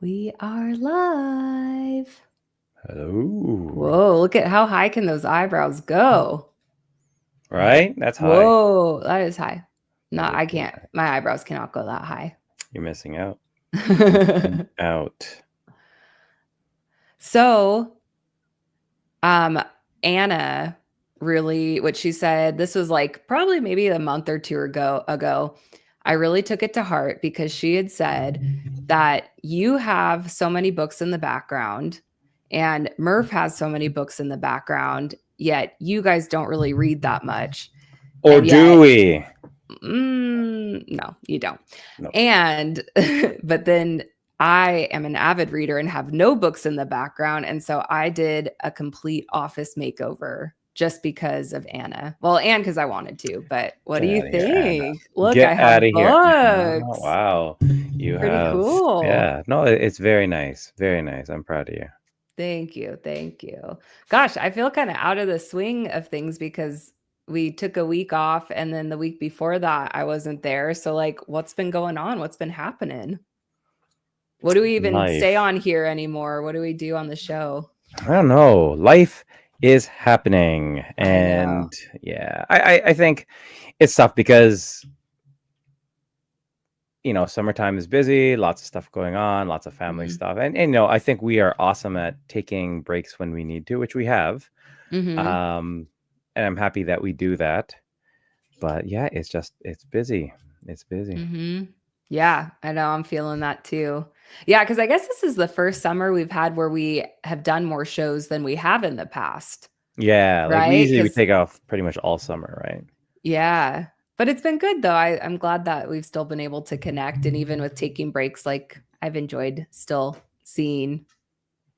We are live. Hello. Whoa, look at how high can those eyebrows go? Right? That's high. Whoa, that is high. No, That is I pretty can't. high. My eyebrows cannot go that high. You're missing out. Missing out. So, um, Anna really, what she said, this was like probably maybe a month or two ago. I really took it to heart because she had said that you have so many books in the background and Murph has so many books in the background, yet you guys don't really read that much. Or And yet, do we? no, you don't. No. And, but then I am an avid reader and have no books in the background. And so I did a complete office makeover just because of Anna. Well, and because I wanted to, but what do Get you out of here, Anna. think? Look, I Get have out of here, Anna. books. Wow. You Pretty have, cool. yeah. No, it's very nice. Very nice. I'm proud of you. Thank you. Thank you. Gosh, I feel kind of out of the swing of things because we took a week off and then the week before that I wasn't there. So like what's been going on? What's been happening? What do we even say Life. on here anymore? What do we do on the show? I don't know. Life is happening. I know. And yeah, I think it's tough because summertime is busy, lots of stuff going on, lots of family Mhm. stuff. And I think we are awesome at taking breaks when we need to, which we have. Mhm. Um, and I'm happy that we do that. But yeah, it's busy. It's busy. Mhm. Yeah, I know, I'm feeling that too. Yeah, because I guess this is the first summer we've had where we have done more shows than we have in the past, Yeah, like we right? usually we Because take off pretty much all summer, right? yeah. But it's been good though. I'm glad that we've still been able to connect. And even with taking breaks, like I've enjoyed still seeing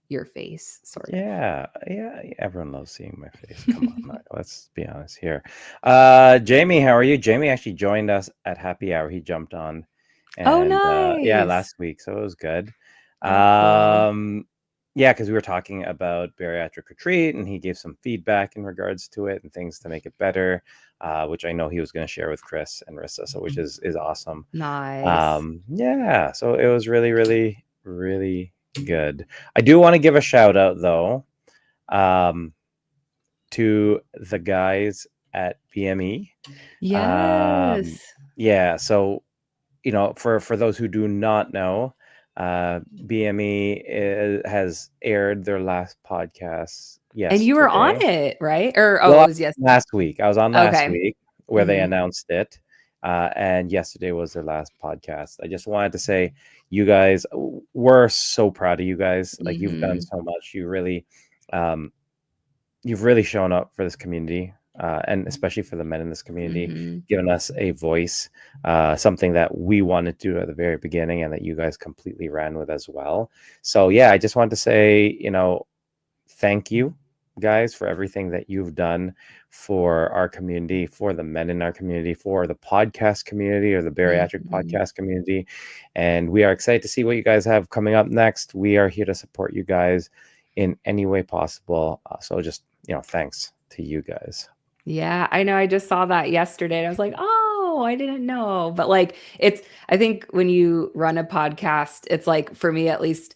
your face, sort of. Yeah, yeah, everyone loves seeing my face. Come on, let's be honest here. Jamie, how are you? Jamie actually joined us at happy hour. He jumped on, Oh, and yeah, nice. last week, so it was good. Oh, cool. Yeah, because we were talking about bariatric retreat, and he gave some feedback in regards to it and things to make it better, which I know he was going to share with Chris and Rissa, so which is awesome. Nice. Yeah, so it was really, really, really good. I do want to give a shout out though, um, to the guys at BME. Um, Yes. yeah, so for those who do not know, BME has aired their last podcast And you were on yesterday. it, right? Or oh, Well, it was last week. I was on last okay. week where they Mhm. announced it, and yesterday was their last podcast. I just wanted to say, you guys, we're so proud of you guys. Like you've done Mhm. so much. Um, you've really shown up for this community, and especially for the men in this community, Mhm. given us a voice, something that we wanted to do at the very beginning, and that you guys completely ran with as well. So yeah, I just wanted to say, thank you guys for everything that you've done for our community, for the men in our community, for the podcast community or the bariatric Mhm. podcast community. And we are excited to see what you guys have coming up next. We are here to support you guys in any way possible. So just, thanks to you guys. Yeah, I know, I just saw that yesterday, and I was like, "Oh, I didn't know." But, like, I think when you run a podcast, it's like, for me at least,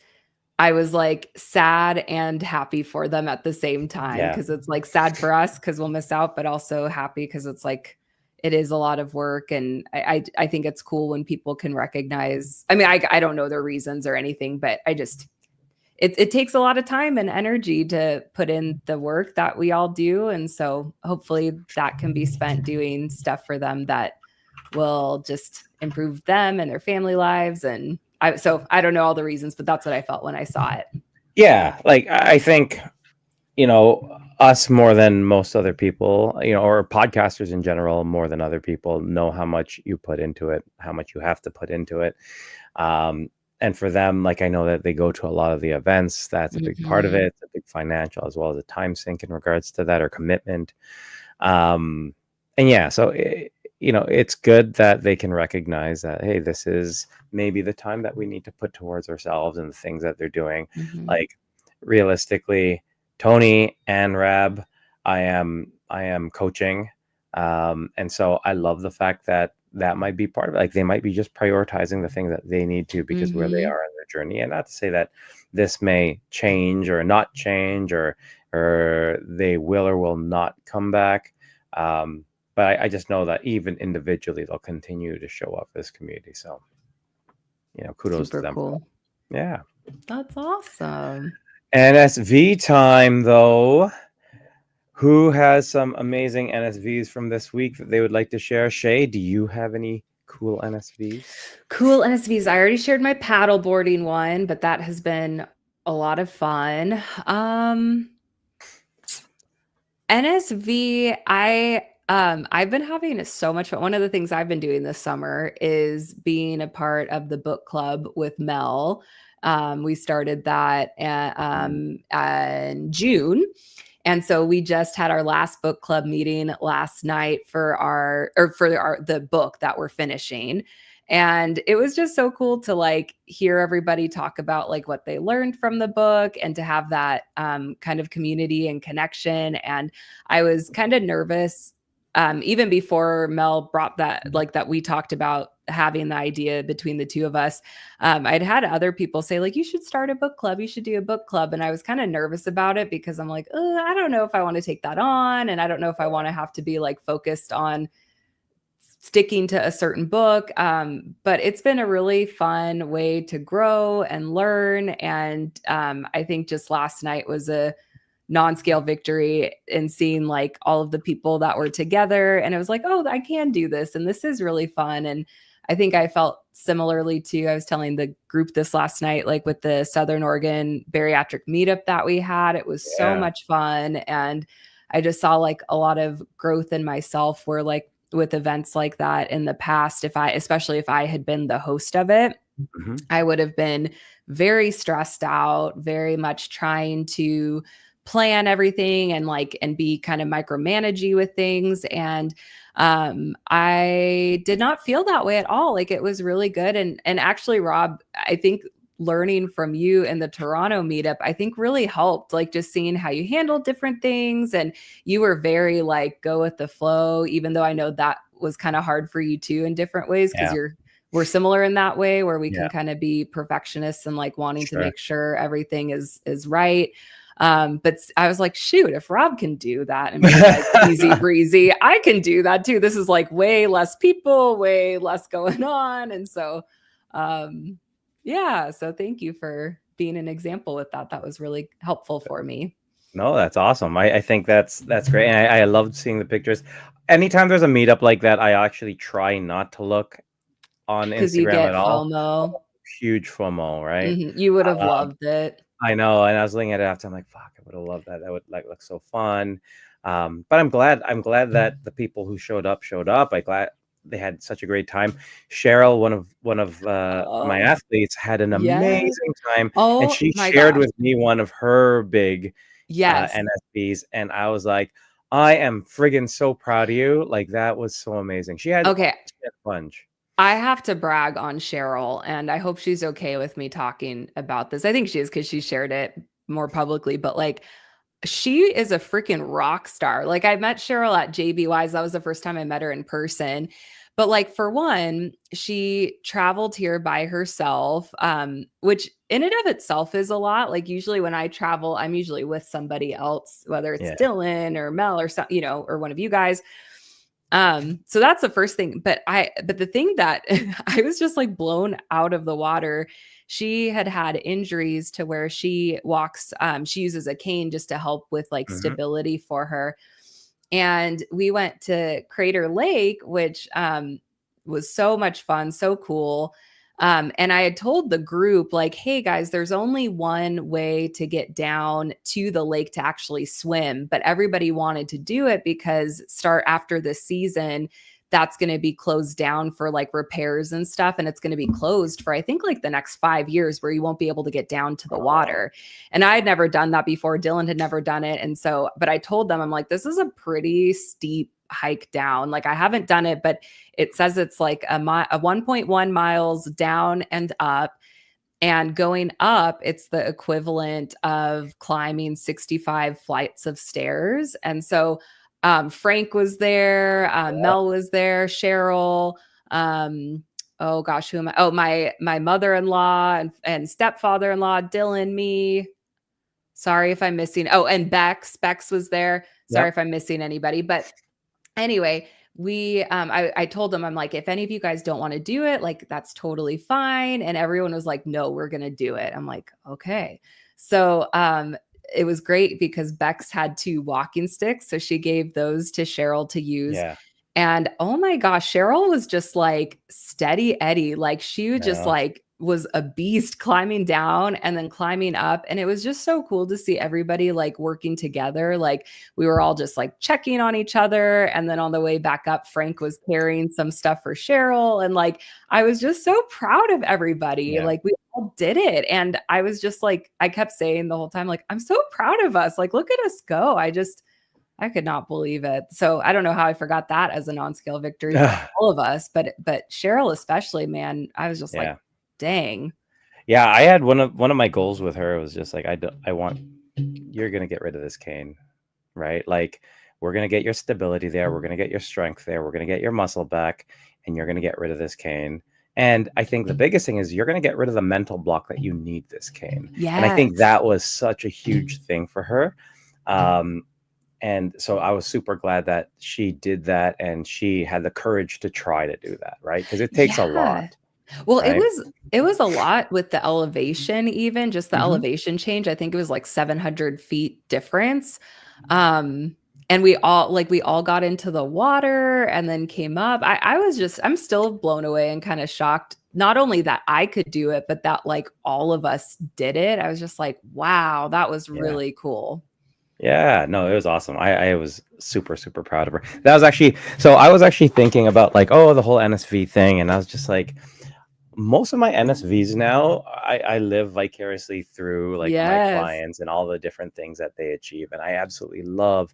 I was, like, sad and happy for them at the same time Yeah. because it's, like, sad for us because 'cause we'll miss out, but also happy because it's, like, it is a lot of work, and I think it's cool when people can recognize. I mean, I don't know their reasons or anything, but I just it takes a lot of time and energy to put in the work that we all do, and so hopefully that can be spent doing stuff for them that will just improve them and their family lives. And I don't know all the reasons, but that's what I felt when I saw it. Yeah. Like I think, us more than most other people, or podcasters in general, more than other people, know how much you put into it, how much you have to put into it. Um, and for them, like I know that they go to a lot of the events. That's a big part of Mhm. it. It's a big financial as well as a time sink in regards to that or commitment. Um, and yeah, so it's good that they can recognize that, hey, this is maybe the time that we need to put towards ourselves and the things that they're doing. Mhm. Like realistically, Tony and Rab, I am coaching, and so I love the fact that might be part of it. Like they might be just prioritizing the things that they need to because where they Mhm. are in their journey. And not to say that this may change or not change, or they will or will not come back. But I just know that even individually, they'll continue to show up as community. So, kudos to Super them. cool. Yeah. That's awesome. NSV time, though. Who has some amazing NSVs from this week that they would like to share? Shay, do you have any cool NSVs? Cool NSVs. I already shared my paddleboarding one, but that has been a lot of fun. NSV, I've been having so much fun. One of the things I've been doing this summer is being a part of the book club with Mel. We started that in June. And so we just had our last book club meeting last night for the book that we're finishing. And it was just so cool to like hear everybody talk about like what they learned from the book and to have that kind of community and connection. And I was kind of nervous even before Mel brought that, like that we talked about having the idea between the two of us. I'd had other people say like, you should start a book club. You should do a book club. And I was kind of nervous about it because I'm like, I don't know if I want to take that on. And I don't know if I want to have to be like focused on sticking to a certain book. But it's been a really fun way to grow and learn. And I think just last night was a non-scale victory in seeing like all of the people that were together. And it was like, oh, I can do this. And this is really fun. And I think I felt similarly to, I was telling the group this last night, like with the Southern Oregon bariatric meetup that we had, it was so much fun. And I just saw like a lot of growth in myself where like with events like that in the past, especially if I had been the host of it, I would have been very stressed out, very much trying to plan everything and be kind of micromanagey with things. And I did not feel that way at all. Like it was really good. And actually, Rob, I think learning from you in the Toronto meetup, I think really helped, like just seeing how you handle different things. And you were very like go with the flow, even though I know that was kind of hard for you too in different ways because we're similar in that way where we can kind of be perfectionists and like wanting to make sure everything is right. But I was like, shoot, if Rob can do that and be like easy breezy, I can do that too. This is like way less people, way less going on. And so, so thank you for being an example with that. That was really helpful for me. No, that's awesome. I think that's great. And I loved seeing the pictures. Anytime there's a meetup like that, I actually try not to look on Instagram at all. FOMO. Huge FOMO, right? Mm-hmm. You would have loved it. I know. And I was looking at it after, I'm like, fuck, I would have loved that. That would like look so fun. But I'm glad that the people who showed up. I'm glad they had such a great time. Cheryl, one of my athletes, had an amazing time. And she shared with me one of her big NSPs. And I was like, I am friggin' so proud of you. Like that was so amazing. She had fun. I have to brag on Cheryl, and I hope she's okay with me talking about this. I think she is because she shared it more publicly, but like she is a freaking rock star. Like I met Cheryl at JBY's. That was the first time I met her in person. But like for one, she traveled here by herself, which in and of itself is a lot. Like usually when I travel, I'm usually with somebody else, whether it's Dylan or Mel or some, or one of you guys. So that's the first thing. But the thing that I was just like blown out of the water. She had injuries to where she walks, she uses a cane just to help with like stability for her. And we went to Crater Lake, which was so much fun, so cool. And I had told the group, like, hey, guys, there's only one way to get down to the lake to actually swim. But everybody wanted to do it because start after the season, that's going to be closed down for like repairs and stuff. And it's going to be closed for, I think, like the next 5 years where you won't be able to get down to the water. And I had never done that before. Dylan had never done it. And so, but I told them, I'm like, this is a pretty steep hike down. Like I haven't done it, but it says it's like a 1.1 miles down and up. And going up, it's the equivalent of climbing 65 flights of stairs. And so Frank was there, Mel was there, Cheryl, oh gosh, who am I? Oh, my mother-in-law and stepfather-in-law, Dylan, me. Sorry if I'm missing. Oh, and Bex. Bex was there. Sorry Yep. if I'm missing anybody. But anyway, I told them, I'm like, if any of you guys don't want to do it, like that's totally fine. And everyone was like, no, we're gonna do it. I'm like, okay. So it was great because Bex had 2 walking sticks. So she gave those to Cheryl to use. Yeah. And oh my gosh, Cheryl was just like steady Eddie. Like she just Yeah. like was a beast climbing down and then climbing up. And it was just so cool to see everybody like working together. Like we were all just like checking on each other. And then on the way back up, Frank was carrying some stuff for Cheryl. And like I was just so proud of everybody. Yeah. Like we all did it. And I was just like, I kept saying the whole time, like, I'm so proud of us. Like, look at us go. I could not believe it. So I don't know how I forgot that as a non-scale victory for all of us, but Cheryl especially, man, I was just like, Yeah. dang. Yeah, I had one of my goals with her was just like I want you're gonna get rid of this cane, right? Like we're gonna get your stability there, we're gonna get your strength there, we're gonna get your muscle back, and you're gonna get rid of this cane. And I think the biggest thing is you're gonna get rid of the mental block that you need this cane. And I think Yes. that was such a huge thing for her. And so I was super glad that she did that and she had the courage to try to do that, right? Because it takes a Yeah. lot, Well, right? it was a lot with the elevation, even just the Mhm. elevation change. I think it was like 700 feet difference. And we all got into the water and then came up. I'm still blown away and kind of shocked. Not only that I could do it, but that like all of us did it. I was just like, wow, that was Yeah. really cool. Yeah, no, it was awesome. I was super, super proud of her. That was actually, so I was actually thinking about like, oh, the whole NSV thing. And I was just like, most of my NSVs now, I live vicariously through like my Yes. clients and all the different things that they achieve. And I absolutely love,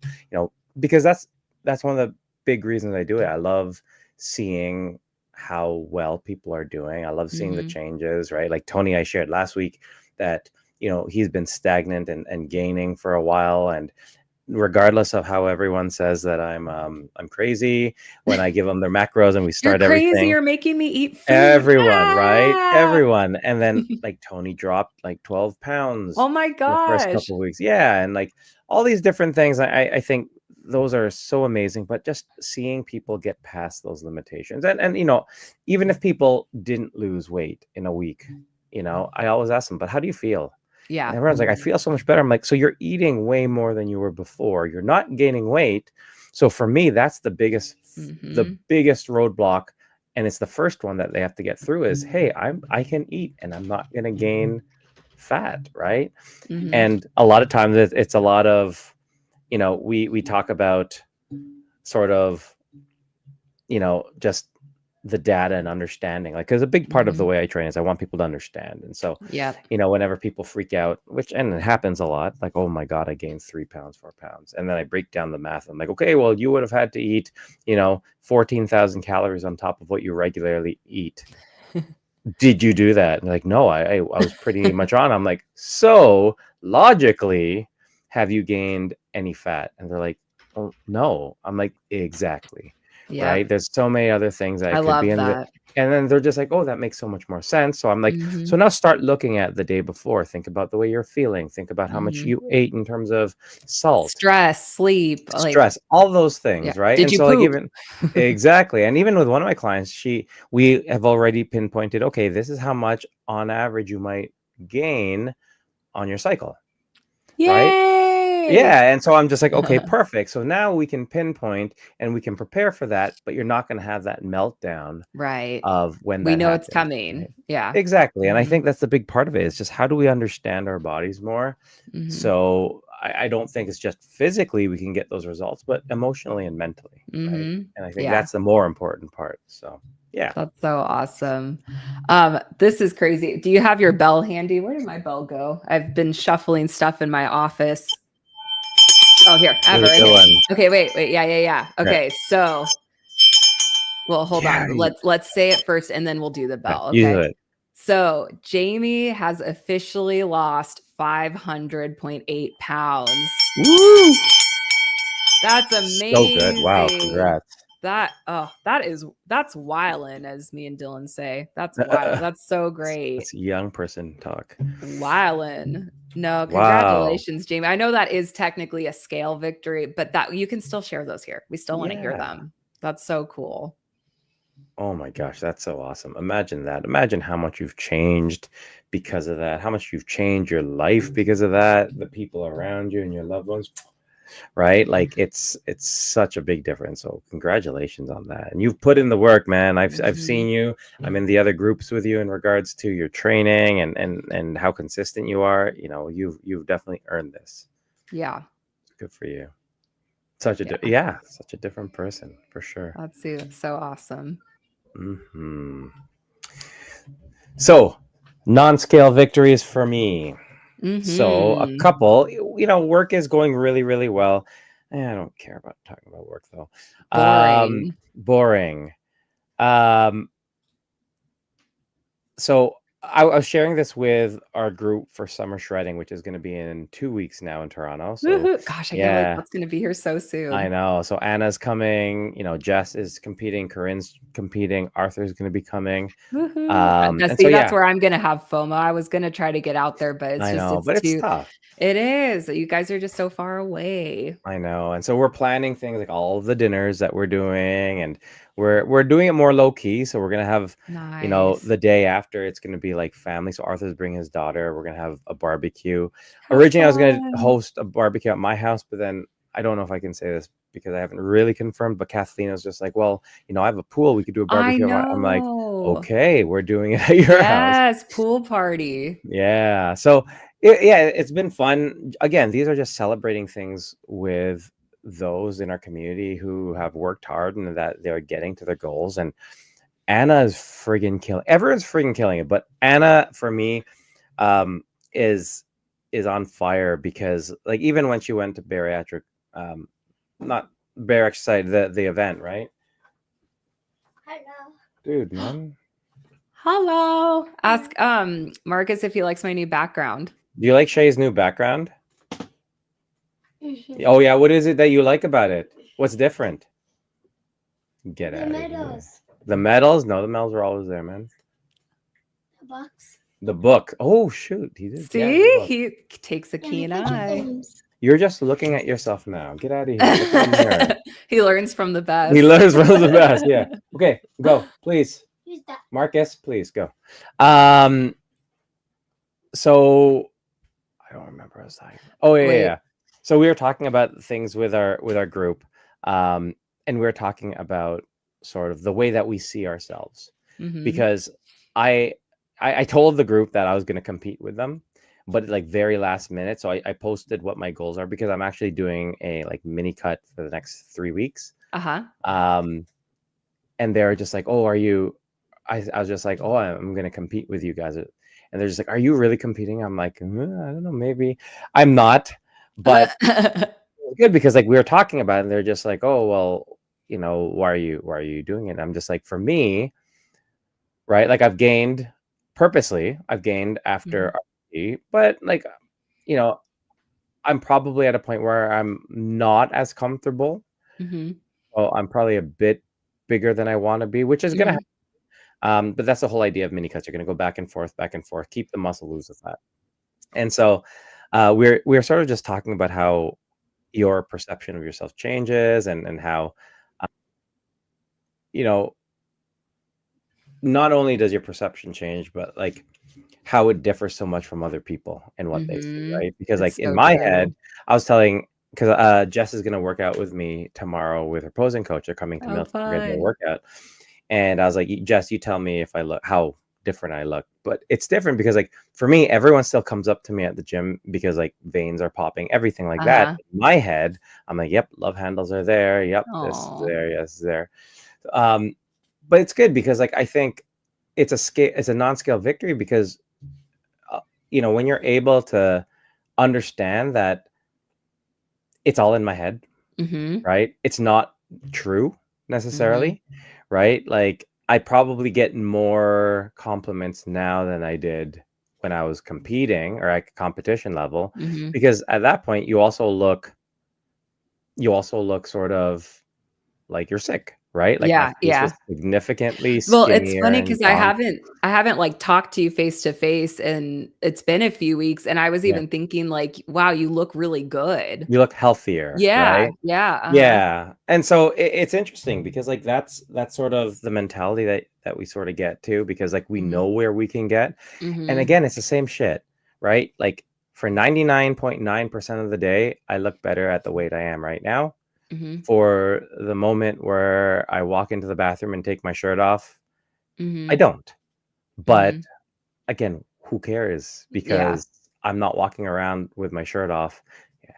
because that's one of the big reasons I do it. I love seeing how well people are doing. I love seeing the Mhm. changes, right? Like Tony, I shared last week that, he's been stagnant and gaining for a while. And regardless of how everyone says that I'm crazy, when I give them their macros and we You're start crazy. everything, You're making me eat food. everyone, right? Ah! Everyone. And then like Tony dropped like 12 pounds Oh my in the first gosh. couple of weeks. Yeah. And like all these different things, I think those are so amazing. But just seeing people get past those limitations. And even if people didn't lose weight in a week, I always ask them, but how do you feel? And Yeah. everyone's like, I feel so much better. I'm like, so you're eating way more than you were before. You're not gaining weight. So for me, that's the biggest Mhm. roadblock. And it's the first one that they have to get through is, hey, I can eat and I'm not going to gain fat, right? Mhm. And a lot of times it's a lot of, we talk about sort of, just the data and understanding, like, because a big part of the Mhm. way I train is I want people to understand. And so, Yep. whenever people freak out, and it happens a lot, like, oh my God, I gained 3 pounds, 4 pounds. And then I break down the math. I'm like, okay, well, you would have had to eat, 14,000 calories on top of what you regularly eat. Did you do that? And like, no, I was pretty much on. I'm like, so logically, have you gained any fat? And they're like, oh, no. I'm like, exactly. Right. Yep. There's so many other things that I it could be love in the, that. and then they're just like, oh, that makes so much more sense. So I'm like, so Mhm. now start looking at the day before. Think about the way you're feeling. Think about how much Mhm. you ate in terms of salt, Stress, sleep, like, stress, all those yeah. things, right? Did And you so like poop? even exactly. And even with one of my clients, we have already pinpointed, okay, this is how much on average you might gain on your cycle, right? Yay! Yeah. And so I'm just like, okay, perfect. So now we can pinpoint and we can prepare for that, but you're not going to have that meltdown Right. of when We that know it's happens, coming. right? Yeah. Exactly. And I Mhm. think that's the big part of it is just how do we understand our bodies more? Mhm. So I don't think it's just physically we can get those results, but emotionally and mentally, right? Mhm. And I think Yeah. that's the more important part. So yeah. That's so awesome. This is crazy. Do you have your bell handy? Where did my bell go? I've been shuffling stuff in my office. Oh, here. I have This it is a right good here. one. Okay, wait. Yeah. Right. Okay, so well, hold Yeah. on. Let's say it first and then we'll do the Right. bell, You do okay? it. So, Jamie has officially lost 500.8 pounds. Woo! That's So good. Wow. amazing. Congrats. That's wildin', as me and Dylan say. That's wild. That's so great. That's young person talk. Wildin'. No, Wow. congratulations, Jamie. I know that is technically a scale victory, but that you can still share those here. We still want to hear Yeah. them. That's so cool. Oh my gosh, that's so awesome. Imagine that. Imagine how much you've changed because of that. How much you've changed your life because of that. The people around you and your loved ones, right? Like it's such a big difference. So congratulations on that. And you've put in the work, man. I've Mhm. seen you. I'm in the other groups with you in regards to your training and how consistent you are. You know, you've definitely earned this. Yeah. Good for you. Yeah. Such a different person for sure. That's so awesome. So, non-scale victories for me. So, a Mhm. couple, work is going really, really well. I don't care about talking about work though. Boring. Boring. Um, so I was sharing this with our group for summer shredding, which is going to be in 2 weeks now in Toronto. So, Woohoo. Gosh, I can't believe yeah, that's gonna be here so I soon. know. So Anna's coming. Jess is competing. Corinne's competing. Arthur's going to be coming. Woohoo. And so See, that's yeah, where I'm gonna have FOMO. I was gonna try to get out there, but I know, it's but it's too tough. it is. You guys are just so far away. I know. And so we're planning things like all of the dinners that we're doing, and we're doing it more low key. So we're gonna have, Nice. the day after it's gonna be like family. So Arthur's bringing his daughter. We're gonna have a barbecue. How Originally, I was gonna fun. host a barbecue at my house, but then I don't know if I can say this because I haven't really confirmed. But Kathleen was just like, "Well, I have a pool. We could do a I barbecue." I'm like, know. "Okay, we're doing it at your house." Yes, pool party. Yeah. So it's been fun. Again, these are just celebrating things with those in our community who have worked hard and that they're getting to their goals. And Anna is friggin' killing. Everyone's friggin' killing it, but Anna for me um, is on fire because like even when she went to bariatric, not bariatric side, the event, right? Hello. Dude, man. Hello. Ask Marcus if he likes my new background. Do you like Shay's new background? Mhm. Oh yeah, what is it that you like about it? What's different? Get The out of here. medals. The medals? No, the medals are always there, man. The box. The book. Oh shoot, he did. Yeah, the See, book. he takes a Yeah, the keen picture eye. frames. You're just looking at yourself now. Get out of here. Look in the mirror. He learns from the He best. learns from the best. Yeah. Okay, go, please. Who's that? Marcus, please go. Um, so I don't remember what I was talking about. Oh yeah, Wait. yeah. So we were talking about things with our group. And we were talking about sort of the way that we see ourselves. Mm-hmm. Because I I told the group that I was going to compete with them, but like very last minute. So I posted what my goals are because I'm actually doing a like mini cut for the next 3 weeks. Uh-huh. Um, and they're just like, "Oh, are you?" I was just like, "Oh, I'm going to compete with you guys," and they're just like, "Are you really competing?" I'm like, I don't know, maybe I'm not, but it's good because like we were talking about it, and they're just like, "Oh, well, why are you doing it?" And I'm just like, for me, right? Like I've gained after Mhm. RP, but like, you know, I'm probably at a point where I'm not as comfortable. Mhm. So I'm probably a bit bigger than I want to be, which is gonna Mhm. happen. But that's the whole idea of mini cuts. You're gonna go back and forth, keep the muscle, lose the fat. And so we're sort of just talking about how your perception of yourself changes and how uh, you know, not only does your perception change, but like how it differs so much from other people and what they see, Mhm. right? Because like It's in so my true. head, I was telling because Jess is gonna work out with me tomorrow with her posing coach. They're coming to Oh, Milton. We're gonna do a fun. workout, and I was like, Jess, you tell me if I look how different I look. But it's different because like for me, everyone still comes up to me at the gym because like veins are popping, everything like that. Uh-huh. In my head, I'm like, yep, love handles are there. Yep, this is Oh. there. Yes, is there. Um, but it's good because like I think it's a non-scale victory because uh, when you're able to understand that it's all in my head, Mhm. right? It's not true Mhm. necessarily, right? Like I probably get more compliments now than I did when I was competing or at competition level Mhm. because at that point you also look sort of like you're sick, right? Like my Yeah, face yeah. was significantly Well, it's funny skinnier and because gaunt. I haven't like talked to you face to face, and it's been a few weeks, and I was Yeah. even thinking like, wow, you look really good. You look healthier, Yeah, right? yeah, uh-huh. Yeah. And so it's interesting because like that's sort of the mentality that we sort of get to, because like we Mhm, know where we can get. And mhm, again, it's the same shit, right? Like for 99.9% of the day, I look better at the weight I am right now. mhm, For the moment where I walk into the bathroom and take my shirt off, I mhm, don't. But mhm. again, who cares? Yeah. Because I'm not walking around with my shirt off. Yeah,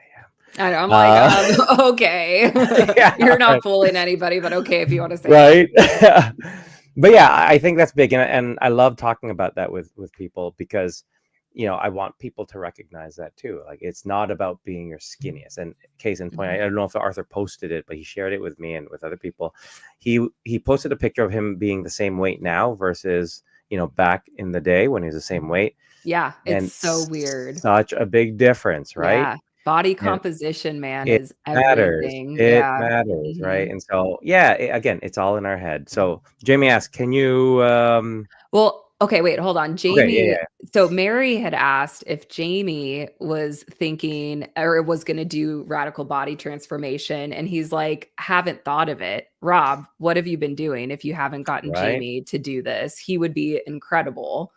I know, I'm yeah. like, okay. Yeah, You're not fooling anybody, but okay if you wanna say it. right. But yeah, I think that's big, and I love talking about that with people, because I want people to recognize that too. Like it's not about being your skinniest. And case in point, I Mhm, don't know if Arthur posted it, but he shared it with me and with other people. He posted a picture of him being the same weight now versus back in the day when he was the same weight, yeah, it's and so weird. such a big difference, right? Yeah, body And composition, man, it is matters. everything. It Yeah. matters, right? Mhm. And so, yeah, again, it's all in our head. So, Jamie asked, "Can you?" Well, okay, wait, hold on. Okay, yeah, Jamie, yeah, so Mary had asked if Jamie was thinking or was gonna do radical body transformation, and he's like, "Haven't thought of it." Rob, what have you been doing if you haven't gotten right. Jamie to do this? He would be incredible.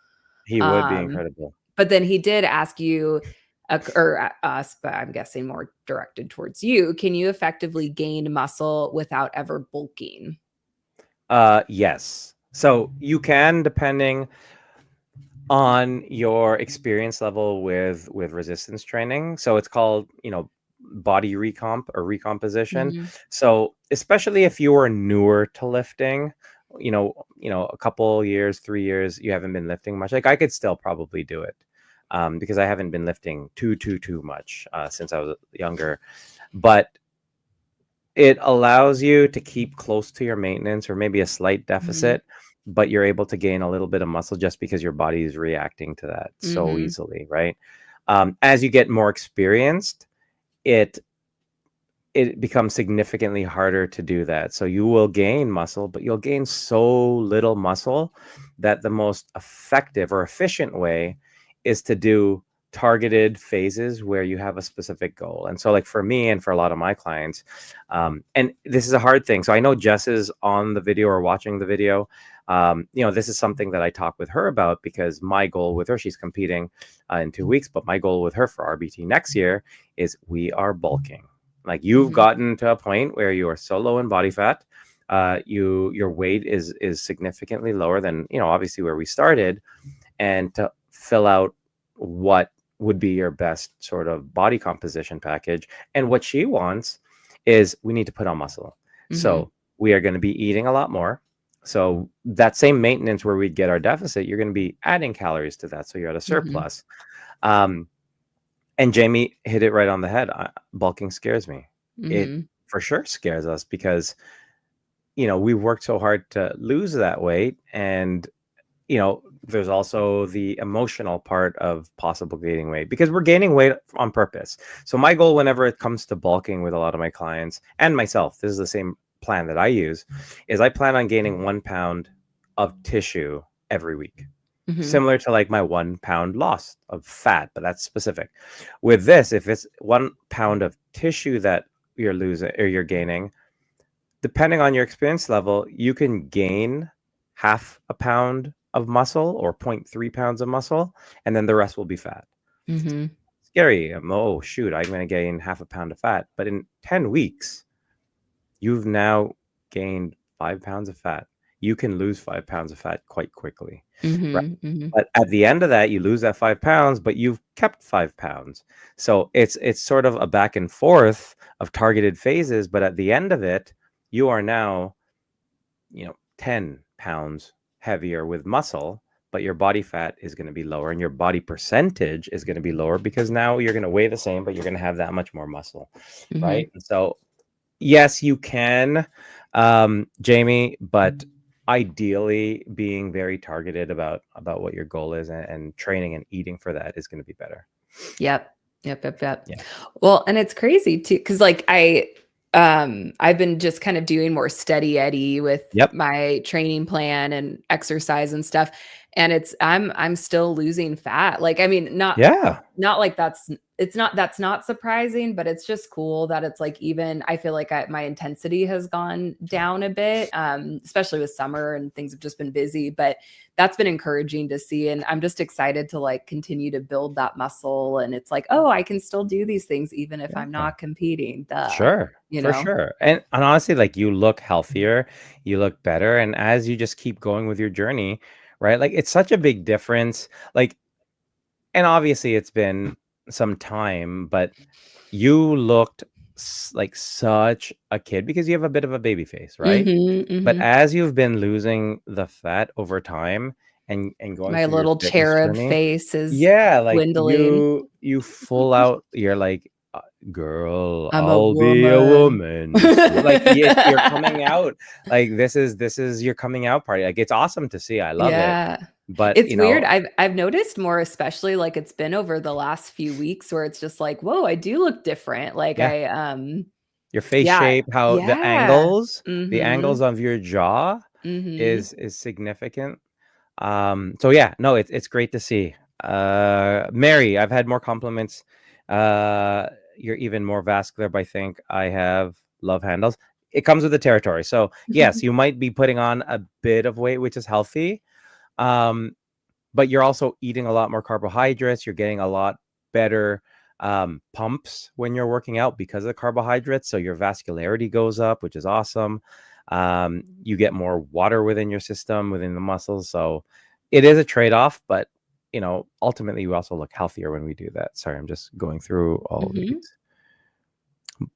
He would be Um, incredible. but then he did ask you, us, but I'm guessing more directed towards you, can you effectively gain muscle without ever bulking? Yes. So you can, depending on your experience level with resistance training. So it's called, body recomp or recomposition. Mhm, So especially if you are newer to lifting, a couple years, 3 years, you haven't been lifting much. Like I could still probably do it, because I haven't been lifting too much since I was younger. But it allows you to keep close to your maintenance or maybe a slight mhm, deficit, but you're able to gain a little bit of muscle just because your body is reacting to that so mhm, easily, right? As you get more experienced, it it becomes significantly harder to do that. So you will gain muscle, but you'll gain so little muscle that the most effective or efficient way is to do targeted phases where you have a specific goal. And so, like for me and for a lot of my clients, and this is a hard thing. So I know Jess is on the video or watching the video. This is something that I talk with her about, because my goal with her, she's competing in 2 weeks, but my goal with her for RBT next year is we are bulking. Like you've mhm, gotten to a point where you are so low in body fat, your weight is significantly lower than obviously where we started, and to fill out what would be your best sort of body composition package. And what she wants is we need to put on muscle. mhm, So we are going to be eating a lot more. So that same maintenance where we'd get our deficit, you're going to be adding calories to that. So you're at a mhm, surplus. Um, and Jamie hit it right on the head. Bulking scares me. It mhm, for sure scares us because, we worked so hard to lose that weight. And, there's also the emotional part of possible gaining weight, because we're gaining weight on purpose. So my goal whenever it comes to bulking with a lot of my clients and myself, this is the same plan that I use, is I plan on gaining 1 pound of tissue every week, mhm, similar to like my 1 pound loss of fat, but that's specific. With this, if it's 1 pound of tissue that you're losing or you're gaining, depending on your experience level, you can gain half a pound of muscle or 0.3 pounds of muscle, and then the rest will be fat. mhm, Scary. Oh, shoot, I'm going to gain half a pound of fat. But in 10 weeks, you've now gained 5 pounds of fat. You can lose 5 pounds of fat quite quickly, right? mhm, mhm. But at the end of that, you lose that 5 pounds, but you've kept 5 pounds. So it's sort of a back and forth of targeted phases. But at the end of it, you are now 10 pounds heavier with muscle, but your body fat is going to be lower and your body percentage is going to be lower, because now you're going to weigh the same, but you're going to have that much more muscle, Mhm. right? And so yes, you can, Jamie, but ideally being very targeted about what your goal is, and training and eating for that is going to be better. Yep. Yep, yep, yep. Yeah. Well, and it's crazy too, because like I've been just kind of doing more steady Eddie with Yep. my training plan and exercise and stuff. And I'm still losing fat. Like, I mean, Yeah. not like that's not surprising, but it's just cool that it's like, even I feel like my intensity has gone down a bit, especially with summer and things have just been busy, but that's been encouraging to see. And I'm just excited to like continue to build that muscle. And it's like, oh, I can still do these things even if I'm Yeah. not competing. Sure. You For know? sure. And honestly, like you look healthier, you look better. And as you just keep going with your journey, right? Like it's such a big difference. Like, and obviously it's been some time, but you looked like such a kid because you have a bit of a baby face, right? Mhm, But mhm. as you've been losing the fat over time and going My through your little fitness cherub journey, face is yeah, like dwindling. you full out, you're like, girl, I'm a I'll be a woman. woman soon." Like you're coming out. Like this is your coming out party. Like it's awesome to see. I love it. Yeah. But It's weird. I've noticed more, especially like it's been over the last few weeks where it's just like, whoa, I do look different. Like yeah, your face yeah. shape, how Yeah. the angles Mhm. of your jaw Mhm. is significant. So yeah, no, it's great to see. Mary, I've had more compliments. You're even more vascular, but I think I have love handles. It comes with the territory. So yes, you might be putting on a bit of weight, which is healthy. Um, but you're also eating a lot more carbohydrates. You're getting a lot better pumps when you're working out because of the carbohydrates. So your vascularity goes up, which is awesome. You get more water within your system, within the muscles. So it is a trade-off, but ultimately we also look healthier when we do that. Sorry, I'm just going through all of Mhm. these.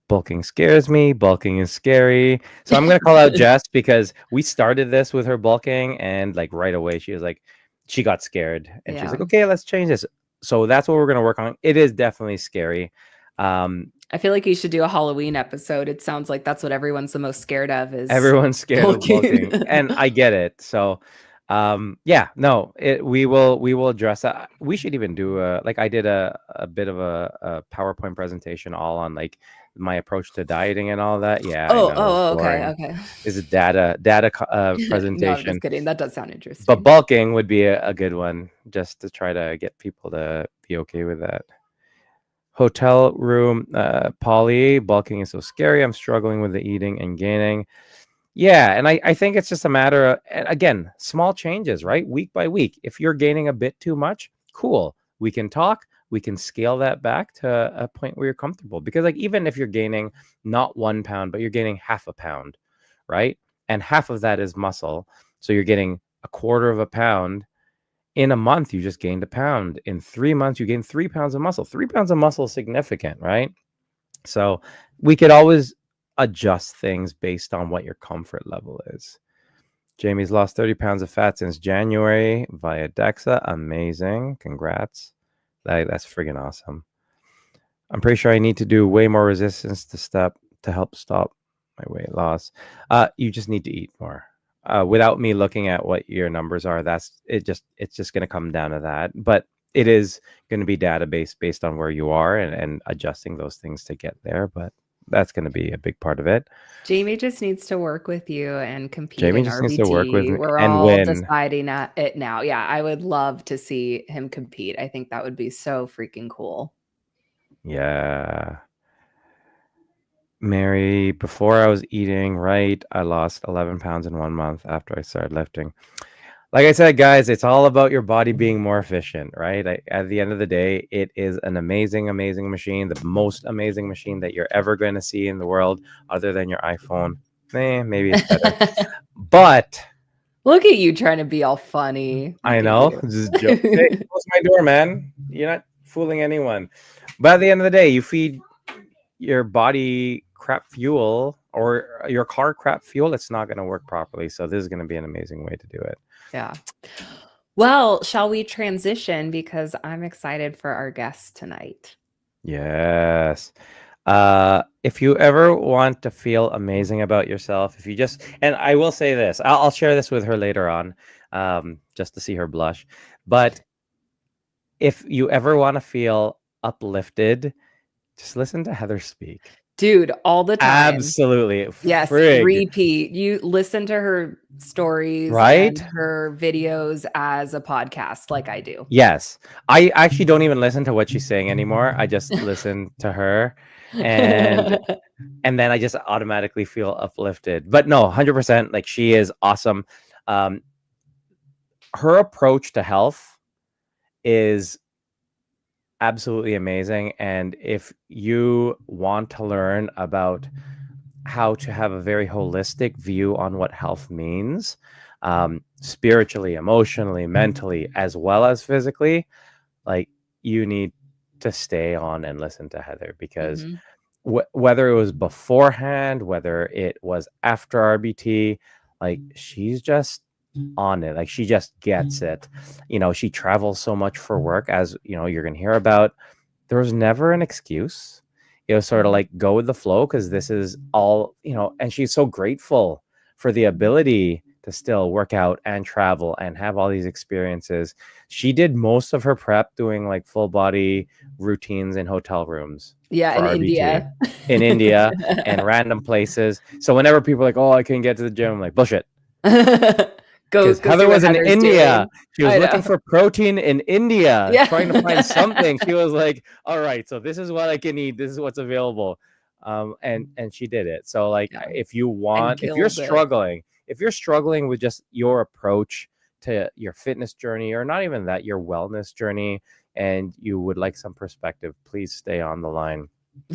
Bulking scares me. Bulking is scary. So I'm going to call out Jess because we started this with her bulking and like right away she was like, she got scared and she's Yeah. like, okay, let's change this. So that's what we're going to work on. It is definitely scary. I feel like you should do a Halloween episode. It sounds like that's what everyone's the most scared of is Everyone's scared of bulking bulking. and I get it. So yeah, no, we will address that. We should even do like I did a bit of a PowerPoint presentation all on like my approach to dieting and all that. Yeah, I know, Okay, boring. okay. Is a No, I'm just presentation, kidding. That does sound but interesting. bulking would be a good one just to try to get people to be okay with that. Hotel room, Polly, bulking is so scary. I'm struggling with the eating and gaining. Yeah, and I think it's just a matter of, and again, small changes, right? Week by week. If you're gaining a bit too much, cool. We can talk. We can scale that back to a point where you're comfortable. Because like even if you're gaining not 1 pound, but you're gaining half a pound, right? And half of that is muscle. So you're getting a quarter of a pound. In a month, you just gained a pound. In 3 months, you gained 3 pounds of muscle. 3 pounds of muscle is significant, right? So we could always adjust things based on what your comfort level is. Jamie's lost 30 pounds of fat since January via DEXA. Amazing. Congrats. That's friggin' awesome. I'm pretty sure I need to do way more resistance to help stop my weight loss. You just need to eat more. Without me looking at what your numbers are, it's just going to come down to that. But it is going to be database based on where you are and adjusting those things to get there. But that's going to be a big part of it. Jamie just needs to work with you and compete Jamie in just needs to work with RBT. me We're and all win. deciding it now. Yeah, I would love to see him compete. I think that would be so freaking cool. Yeah. Mary, before I was eating right, I lost 11 pounds in 1 month after I started lifting. Like I said, guys, it's all about your body being more efficient, right? At the end of the day, it is an amazing, amazing machine, the most amazing machine that you're ever going to see in the world, other than your iPhone. Maybe it's better. But Look at you trying to be all funny. I Look at know, you. this is joke. Hey, close my door, man. You're not fooling anyone. But at the end of the day, you feed your body crap fuel or your car crap fuel, it's not going to work properly. So this is going to be an amazing way to do it. Yeah. Well, shall we transition because I'm excited for our guest tonight. Yes. If you ever want to feel amazing about yourself, if you just, and I will say this, I'll share this with her later on, just to see her blush. But if you ever want to feel uplifted, just listen to Heather speak. Dude, all the time. Absolutely. Yes, Frig. repeat. You listen to her stories Right? and her videos as a podcast like I do. Yes. I actually don't even listen to what she's saying anymore. I just listen to her, and then I just automatically feel uplifted. But no, 100%, like, she is awesome. Her approach to health is absolutely amazing. And if you want to learn about how to have a very holistic view on what health means, spiritually, emotionally, mentally, as well as physically, like, you need to stay on and listen to Heather, because whether it was beforehand, whether it was after RBT, like, she's just on it. Like, she just gets it. You know, she travels so much for work, as you know, you're gonna hear about. There was never an excuse. It was sort of like, go with the flow, because this is all, you know. And she's so grateful for the ability to still work out and travel and have all these experiences. She did most of her prep doing like full body routines in hotel rooms. Yeah, for in RBT. India. In India and random places. So whenever people are like, oh, I couldn't get to the gym, I'm like, bullshit. Go Because Heather see what was in Heather's India. doing. She was I looking know. for protein in India, Yeah. trying to find something. She was like, all right, so this is what I can eat. This is what's available. And she did it. So like, Yeah. if you're killed it. struggling with just your approach to your fitness journey, or not even that, your wellness journey, and you would like some perspective, please stay on the line.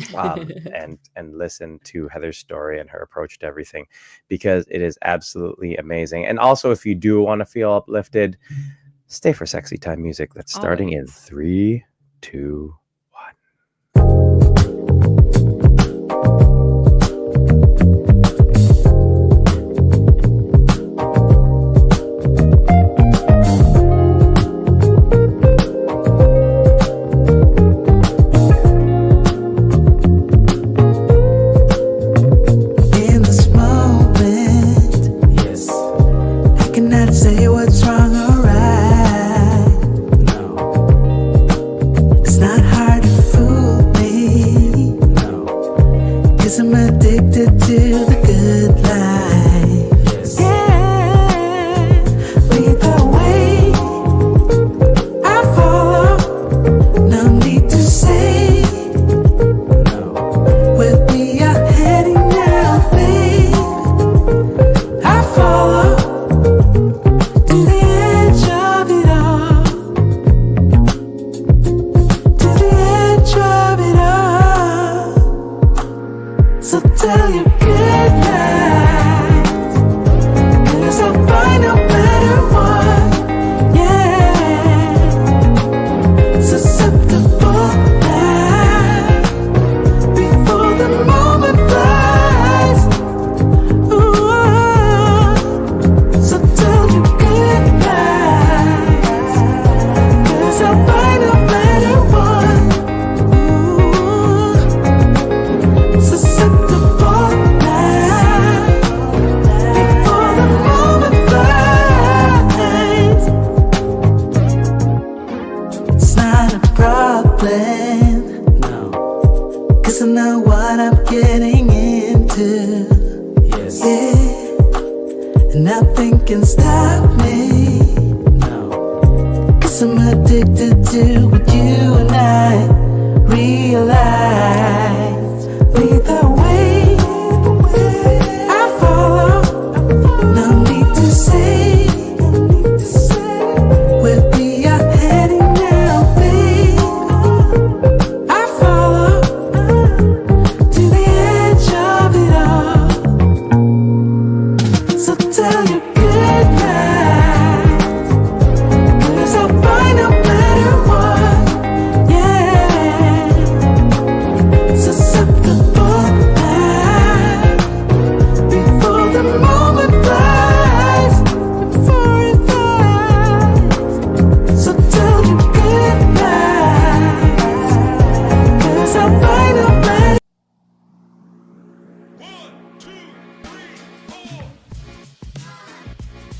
And listen to Heather's story and her approach to everything, because it is absolutely amazing. And also, if you do want to feel uplifted, stay for Sexy Time music. That's starting in 3, 2, 1.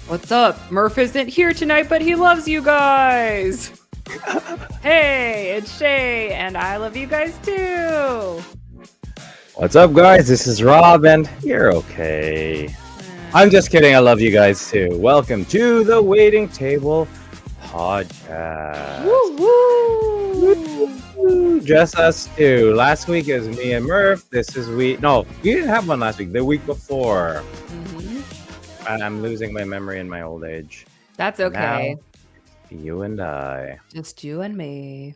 What's up? Murph isn't here tonight, but he loves you guys. Hey, it's Shay, and I love you guys too. What's up, guys? This is Rob, and you're okay. I'm just kidding. I love you guys too. Welcome to the Waiting Table podcast. Woo! Just us two. Last week is me and Murph. This is we didn't have one last week. The week before. And I'm losing my memory in my old age. That's okay. Now, you and I. Just you and me.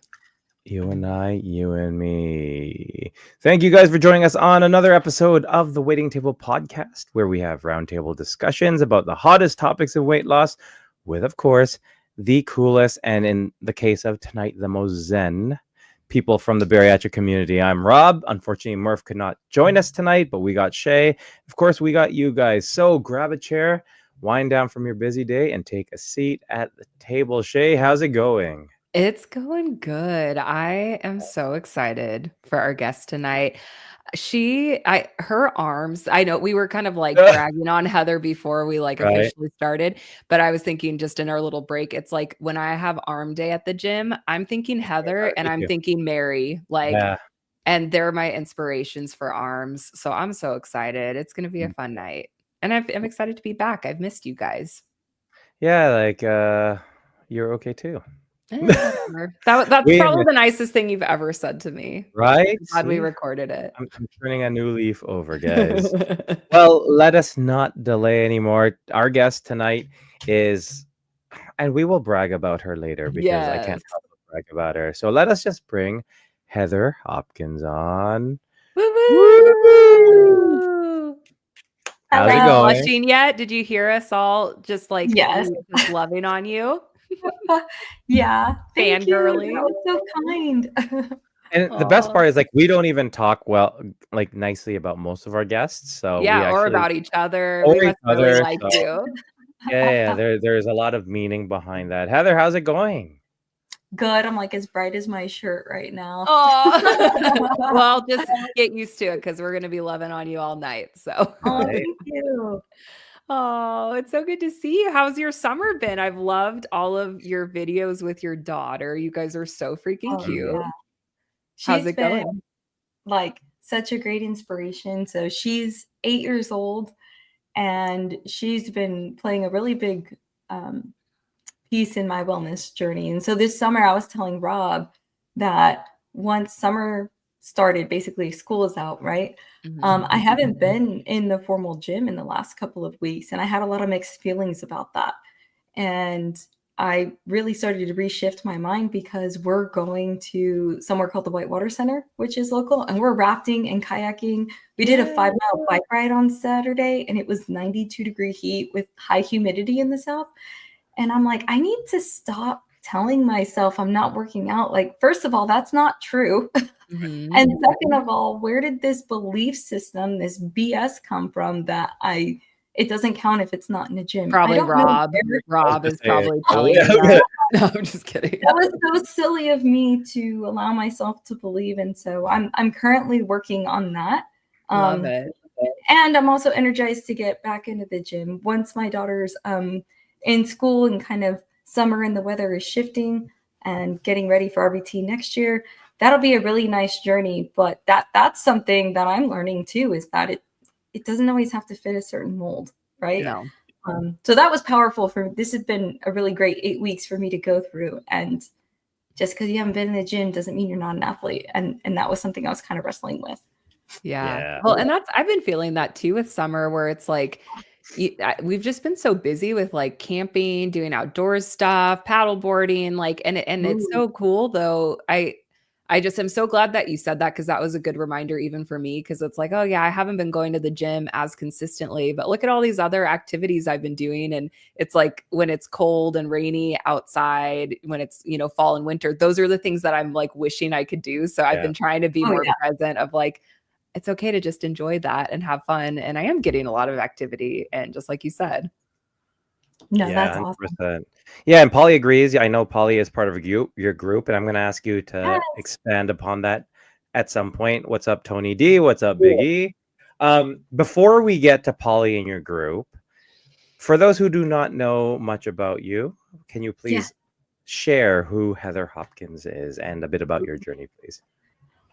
You and I, you and me. Thank you guys for joining us on another episode of the Waiting Table podcast, where we have roundtable discussions about the hottest topics of weight loss with, of course, the coolest, and in the case of tonight, the most zen people from the bariatric community. I'm Rob. Unfortunately, Murph could not join us tonight, but we got Shay. Of course, we got you guys. So grab a chair, wind down from your busy day, and take a seat at the table. Shay, how's it going? It's going good. I am so excited for our guest tonight. Her arms, I know we were kind of like bragging on Heather before we Right. officially started, but I was thinking just in our little break, it's like when I have arm day at the gym, I'm thinking Heather and I'm thinking Mary, and they're my inspirations for arms. So I'm so excited. It's going to be a fun night. And I'm excited to be back. I've missed you guys. Yeah, you're okay too. Whatever. That's probably the nicest thing you've ever said to me. Right? I'm glad we recorded it. I'm turning a new leaf over, guys. Well, let us not delay anymore. Our guest tonight is, and we will brag about her later because I can't help but brag about her. So let us just bring Heather Hopkins on. Woo-woo! How's it Are you going? blushing yet? Did you hear us all just like Yes. just loving on you? Yeah. Thank you. Fangirling. That was so kind. And the best part is like we don't even talk nicely about most of our guests. So or about each other. Or We must each other, really like you. Yeah. There's a lot of meaning behind that. Heather, how's it going? Good. I'm like as bright as my shirt right now. Oh, well, just get used to it because we're gonna be loving on you all night. So Thank you. Oh, it's so good to see you. How's your summer been? I've loved all of your videos with your daughter. You guys are so freaking cute. Yeah. How's it going? Like such a great inspiration. So she's 8 years old and she's been playing a really big piece in my wellness journey. And so this summer I was telling Rob that once summer started, basically school is out, right? I haven't been in the formal gym in the last couple of weeks, and I had a lot of mixed feelings about that. And I really started to reshift my mind because we're going to somewhere called the Whitewater Center, which is local, and we're rafting and kayaking. We did a 5-mile bike ride on Saturday, and it was 92-degree heat with high humidity in the south. And I'm like, I need to stop telling myself I'm not working out. Like, first of all, that's not true. And second of all, where did this belief system, this BS come from that it doesn't count if it's not in a gym? Probably Rob. Rob is probably telling you that. No, I'm just kidding. That was so silly of me to allow myself to believe. And so I'm currently working on that. Love it. And I'm also energized to get back into the gym. Once my daughter's in school and kind of summer and the weather is shifting and getting ready for RBT next year, that'll be a really nice journey. But that's something that I'm learning too, is that it doesn't always have to fit a certain mold, right? No. So that was powerful for me. This has been a really great 8 weeks for me to go through. And just because you haven't been in the gym doesn't mean you're not an athlete. And that was something I was kind of wrestling with. Yeah. Well, and I've been feeling that too with summer, where it's like we've just been so busy with like camping, doing outdoors stuff, paddle boarding, like, and it's so cool though. I just am so glad that you said that, because that was a good reminder even for me, because it's like, oh yeah, I haven't been going to the gym as consistently, but look at all these other activities I've been doing. And it's like when it's cold and rainy outside, when it's, fall and winter, those are the things that I'm like wishing I could do. So I've been trying to be more present of like, it's okay to just enjoy that and have fun. And I am getting a lot of activity. And just like you said. No, that's awesome. 100%. Yeah, and Polly agrees. I know Polly is part of your group, and I'm going to ask you to expand upon that at some point. What's up, Tony D? What's up, Big E? Before we get to Polly and your group, for those who do not know much about you, can you please share who Heather Hopkins is and a bit about your journey, please?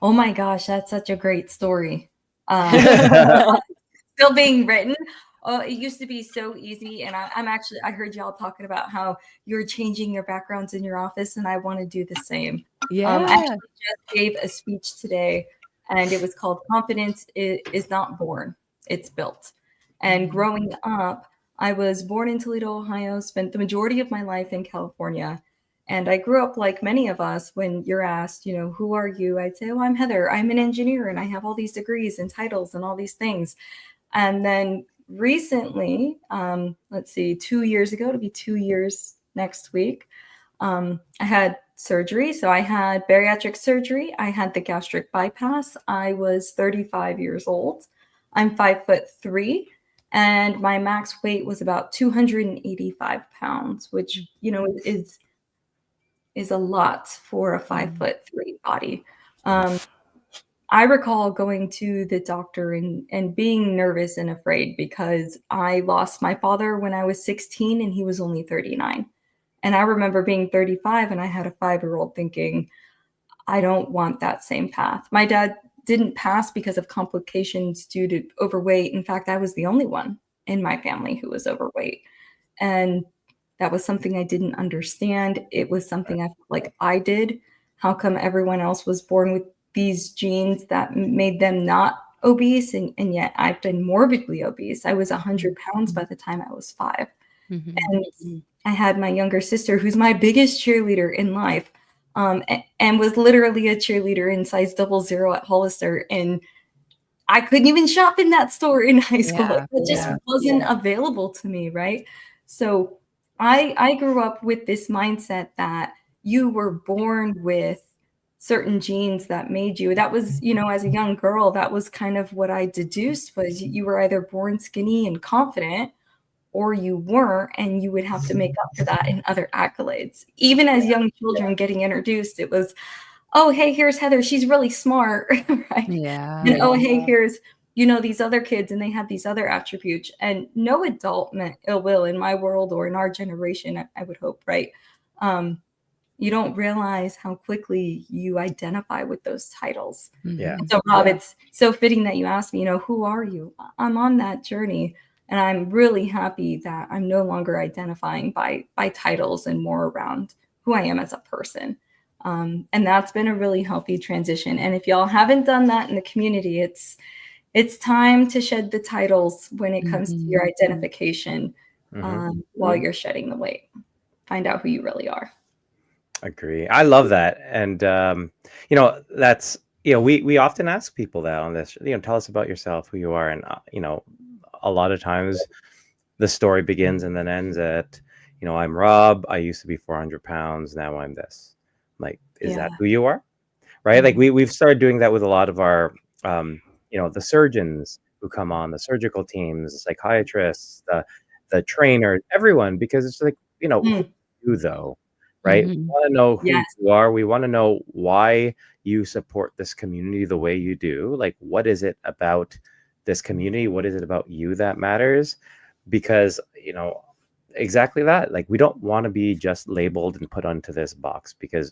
Oh my gosh, that's such a great story. Still being written. Oh, it used to be so easy. And I heard y'all talking about how you're changing your backgrounds in your office, and I want to do the same. Yeah. I actually just gave a speech today, and it was called Confidence is Not Born, It's Built. And growing up, I was born in Toledo, Ohio, spent the majority of my life in California. And I grew up like many of us. When you're asked, who are you? I'd say, oh, I'm Heather. I'm an engineer, and I have all these degrees and titles and all these things. And then recently, let's see, 2 years ago, to be 2 years next week, I had surgery. So I had bariatric surgery. I had the gastric bypass. I was 35 years old. I'm 5'3", and my max weight was about 285 pounds, which, is a lot for a 5'3" body. I recall going to the doctor and being nervous and afraid because I lost my father when I was 16 and he was only 39. And I remember being 35 and I had a 5-year-old thinking, I don't want that same path. My dad didn't pass because of complications due to overweight. In fact, I was the only one in my family who was overweight. And that was something I didn't understand. It was something I felt like I did. How come everyone else was born with these genes that made them not obese? And yet I've been morbidly obese. I was 100 pounds by the time I was 5. And I had my younger sister, who's my biggest cheerleader in life, and was literally a cheerleader in size 00 at Hollister. And I couldn't even shop in that store in high school. Yeah, It just wasn't available to me, right? So I grew up with this mindset that you were born with certain genes that made you. That was, as a young girl, that was kind of what I deduced, was you were either born skinny and confident, or you weren't, and you would have to make up for that in other accolades. Even as young children getting introduced, it was, oh, hey, here's Heather. She's really smart, right? Yeah. And oh, hey, here's, these other kids, and they have these other attributes. And no adult meant ill will in my world or in our generation, I would hope, right? You don't realize how quickly you identify with those titles. Yeah. And so, Rob, it's so fitting that you asked me, who are you? I'm on that journey. And I'm really happy that I'm no longer identifying by titles and more around who I am as a person. And that's been a really healthy transition. And if y'all haven't done that in the community, it's time to shed the titles when it comes to your identification while you're shedding the weight. Find out who you really are. Agree. I love that. And, that's, we often ask people that on this, tell us about yourself, who you are. And, a lot of times the story begins and then ends at, I'm Rob. I used to be 400 pounds. Now I'm this. Like, is that who you are? Right. Like we've started doing that with a lot of our, the surgeons who come on, the surgical teams, the psychiatrists, the trainers, everyone, because it's like, who you though, right? We want to know who you are. We want to know why you support this community the way you do. Like, what is it about this community? What is it about you that matters? Because, exactly that. Like, we don't want to be just labeled and put onto this box, because,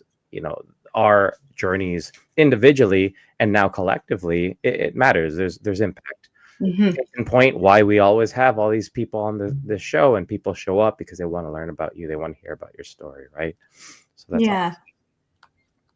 our journeys individually and now collectively, it matters. There's impact. Case in point, why we always have all these people on the show, and people show up because they want to learn about you. They want to hear about your story, right? So that's awesome.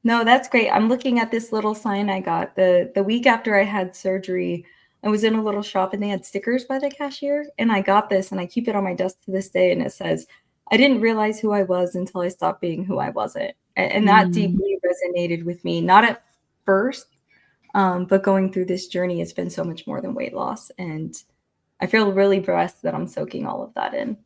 No, that's great. I'm looking at this little sign I got the week after I had surgery. I was in a little shop and they had stickers by the cashier, and I got this and I keep it on my desk to this day. And it says, I didn't realize who I was until I stopped being who I wasn't. And that deeply resonated with me, not at first, but going through this journey, it's been so much more than weight loss. And I feel really blessed that I'm soaking all of that in.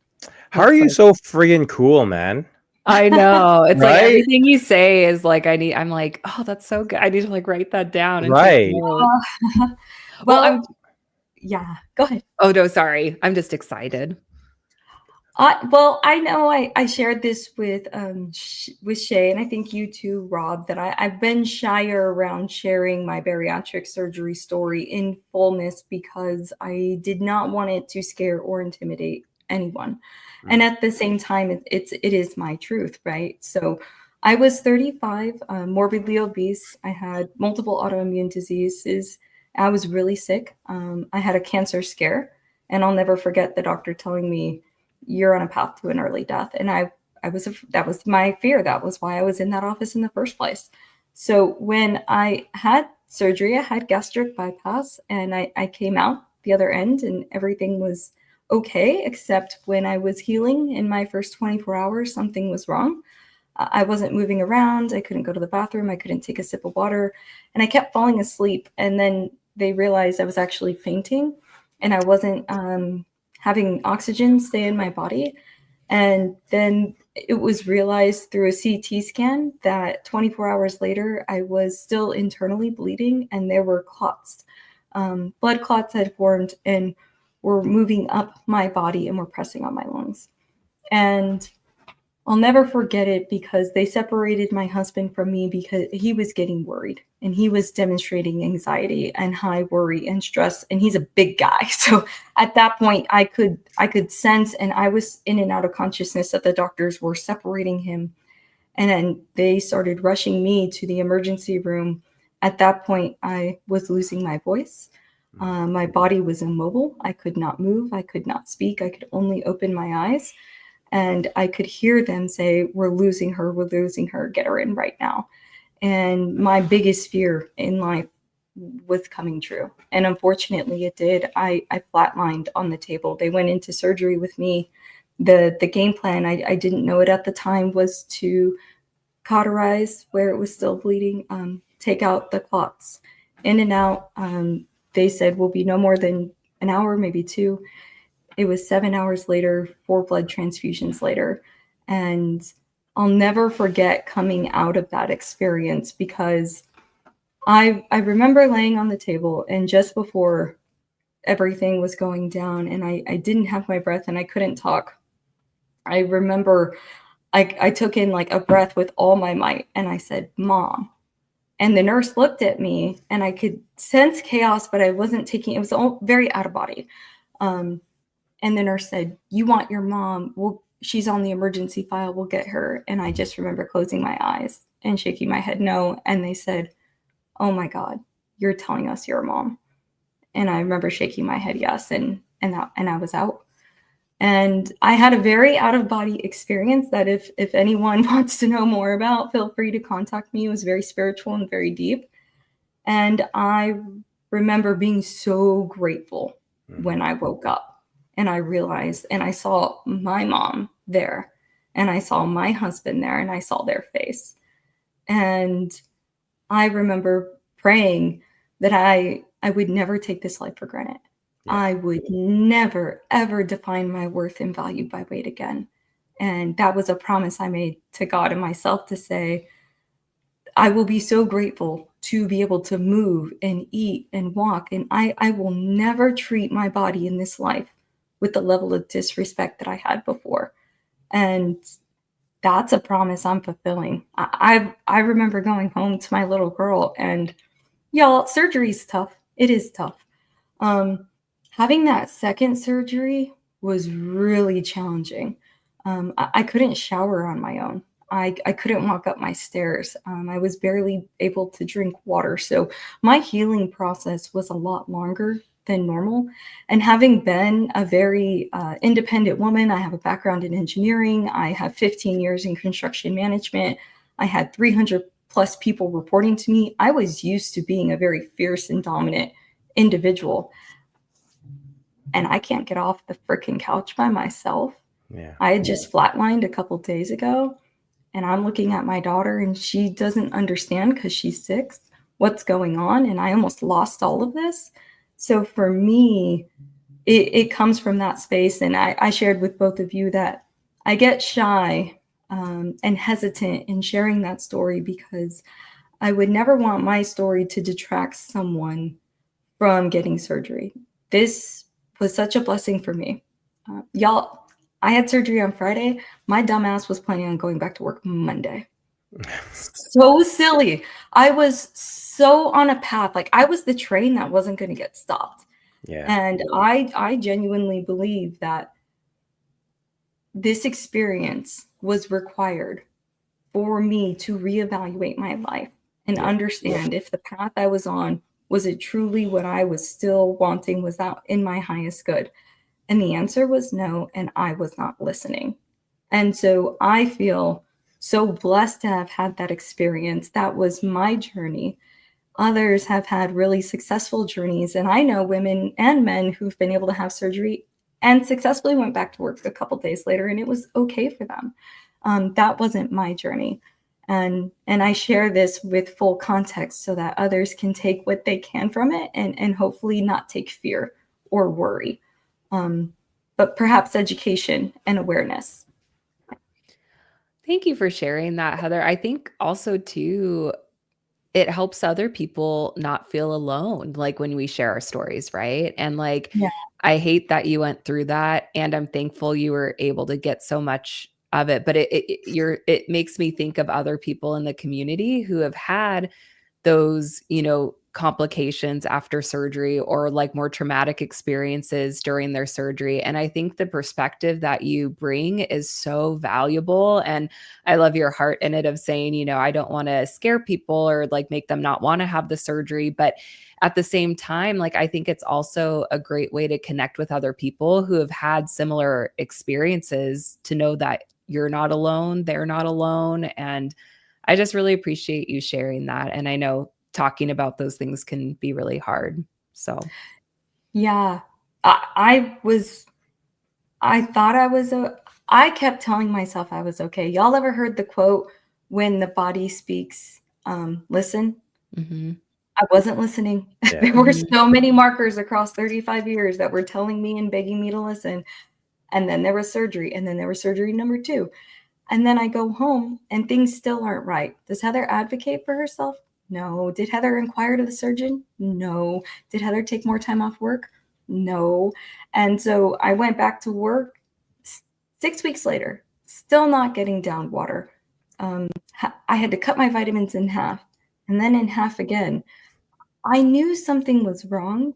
How are you so friggin' cool, man? I know. It's like Right? everything you say is like, I'm like, oh, that's so good. I need to like write that down. And Right. take notes. Well, yeah, go ahead. Oh, no, sorry. I'm just excited. Well, I know I shared this with Shay, and I think you too, Rob, that I've been shyer around sharing my bariatric surgery story in fullness because I did not want it to scare or intimidate anyone. And at the same time, it is my truth, right? So I was 35, morbidly obese. I had multiple autoimmune diseases, I was really sick. I had a cancer scare, and I'll never forget the doctor telling me, "You're on a path to an early death." And that was my fear. That was why I was in that office in the first place. So when I had surgery, I had gastric bypass, and I came out the other end, and everything was okay, except when I was healing in my first 24 hours, something was wrong. I wasn't moving around. I couldn't go to the bathroom. I couldn't take a sip of water. And I kept falling asleep. And then they realized I was actually fainting and I wasn't having oxygen stay in my body. And then it was realized through a CT scan that 24 hours later, I was still internally bleeding and there were clots. Blood clots had formed and were moving up my body and were pressing on my lungs. And I'll never forget it because they separated my husband from me because he was getting worried and he was demonstrating anxiety and high worry and stress, and he's a big guy. So at that point I could sense, and I was in and out of consciousness, that the doctors were separating him. And then they started rushing me to the emergency room. At that point I was losing my voice. My body was immobile. I could not move. I could not speak. I could only open my eyes. And I could hear them say, "We're losing her. We're losing her. Get her in right now." And my biggest fear in life was coming true. And unfortunately, it did. I flatlined on the table. They went into surgery with me. The game plan, I didn't know it at the time, was to cauterize where it was still bleeding, take out the clots, in and out. They said will be no more than an hour, maybe 2. It was 7 hours later, 4 blood transfusions later. And I'll never forget coming out of that experience because I remember laying on the table, and just before everything was going down and I didn't have my breath and I couldn't talk, I remember I took in like a breath with all my might and I said, "Mom." And the nurse looked at me and I could sense chaos, but I wasn't taking, it was all very out of body. And the nurse said, "You want your mom? Well, she's on the emergency file. We'll get her." And I just remember closing my eyes and shaking my head no. And they said, "Oh my God, you're telling us you're a mom." And I remember shaking my head yes, and I was out. And I had a very out of body experience that if anyone wants to know more about, feel free to contact me. It was very spiritual and very deep. And I remember being so grateful when I woke up and I realized, and I saw my mom there and I saw my husband there and I saw their face. And I remember praying that I would never take this life for granted. Yeah. I would never, ever define my worth and value by weight again. And that was a promise I made to God and myself to say, I will be so grateful to be able to move and eat and walk. And I will never treat my body in this life with the level of disrespect that I had before. And that's a promise I'm fulfilling. I remember going home to my little girl, and y'all, surgery is tough. It is tough. Having that second surgery was really challenging. I couldn't shower on my own. I couldn't walk up my stairs. I was barely able to drink water. So my healing process was a lot longer than normal. And having been a very independent woman, I have a background in engineering. I have 15 years in construction management. I had 300 plus people reporting to me. I was used to being a very fierce and dominant individual. And I can't get off the freaking couch by myself. Yeah. I had just flatlined a couple days ago, and I'm looking at my daughter and she doesn't understand because she's 6 what's going on. And I almost lost all of this. So for me, it comes from that space. And I shared with both of you that I get shy and hesitant in sharing that story because I would never want my story to detract someone from getting surgery. This was such a blessing for me. Y'all, I had surgery on Friday. My dumbass was planning on going back to work Monday. So silly. I was so on a path. Like I was the train that wasn't going to get stopped. Yeah. And I genuinely believe that this experience was required for me to reevaluate my life and understand if the path I was on Was it truly what I was still wanting? Was that in my highest good? And the answer was no, and I was not listening. And so I feel so blessed to have had that experience. That was my journey. Others have had really successful journeys. And I know women and men who've been able to have surgery and successfully went back to work a couple days later, and it was okay for them. That wasn't my journey. And I share this with full context so that others can take what they can from it and hopefully not take fear or worry, but perhaps education and awareness. Thank you for sharing that, Heather. I think also too, it helps other people not feel alone, like when we share our stories, right? And like, Yeah. I hate that you went through that, and I'm thankful you were able to get so much of it. But it makes me think of other people in the community who have had those, complications after surgery or like more traumatic experiences during their surgery. And I think the perspective that you bring is so valuable. And I love your heart in it of saying, I don't want to scare people or like make them not want to have the surgery. But at the same time, like, I think it's also a great way to connect with other people who have had similar experiences to know that you're not alone, they're not alone. And I just really appreciate you sharing that. And I know talking about those things can be really hard. So, yeah, I thought I kept telling myself I was okay. Y'all ever heard the quote, when the body speaks, listen? mhm. I wasn't listening. Yeah. There were Mhm. so many markers across 35 years that were telling me and begging me to listen. And then there was surgery, and then there was surgery number 2. And then I go home and things still aren't right. Does Heather advocate for herself? No. Did Heather inquire to the surgeon? No. Did Heather take more time off work? No. And so I went back to work 6 weeks later, still not getting down water. I had to cut my vitamins in half and then in half again. I knew something was wrong,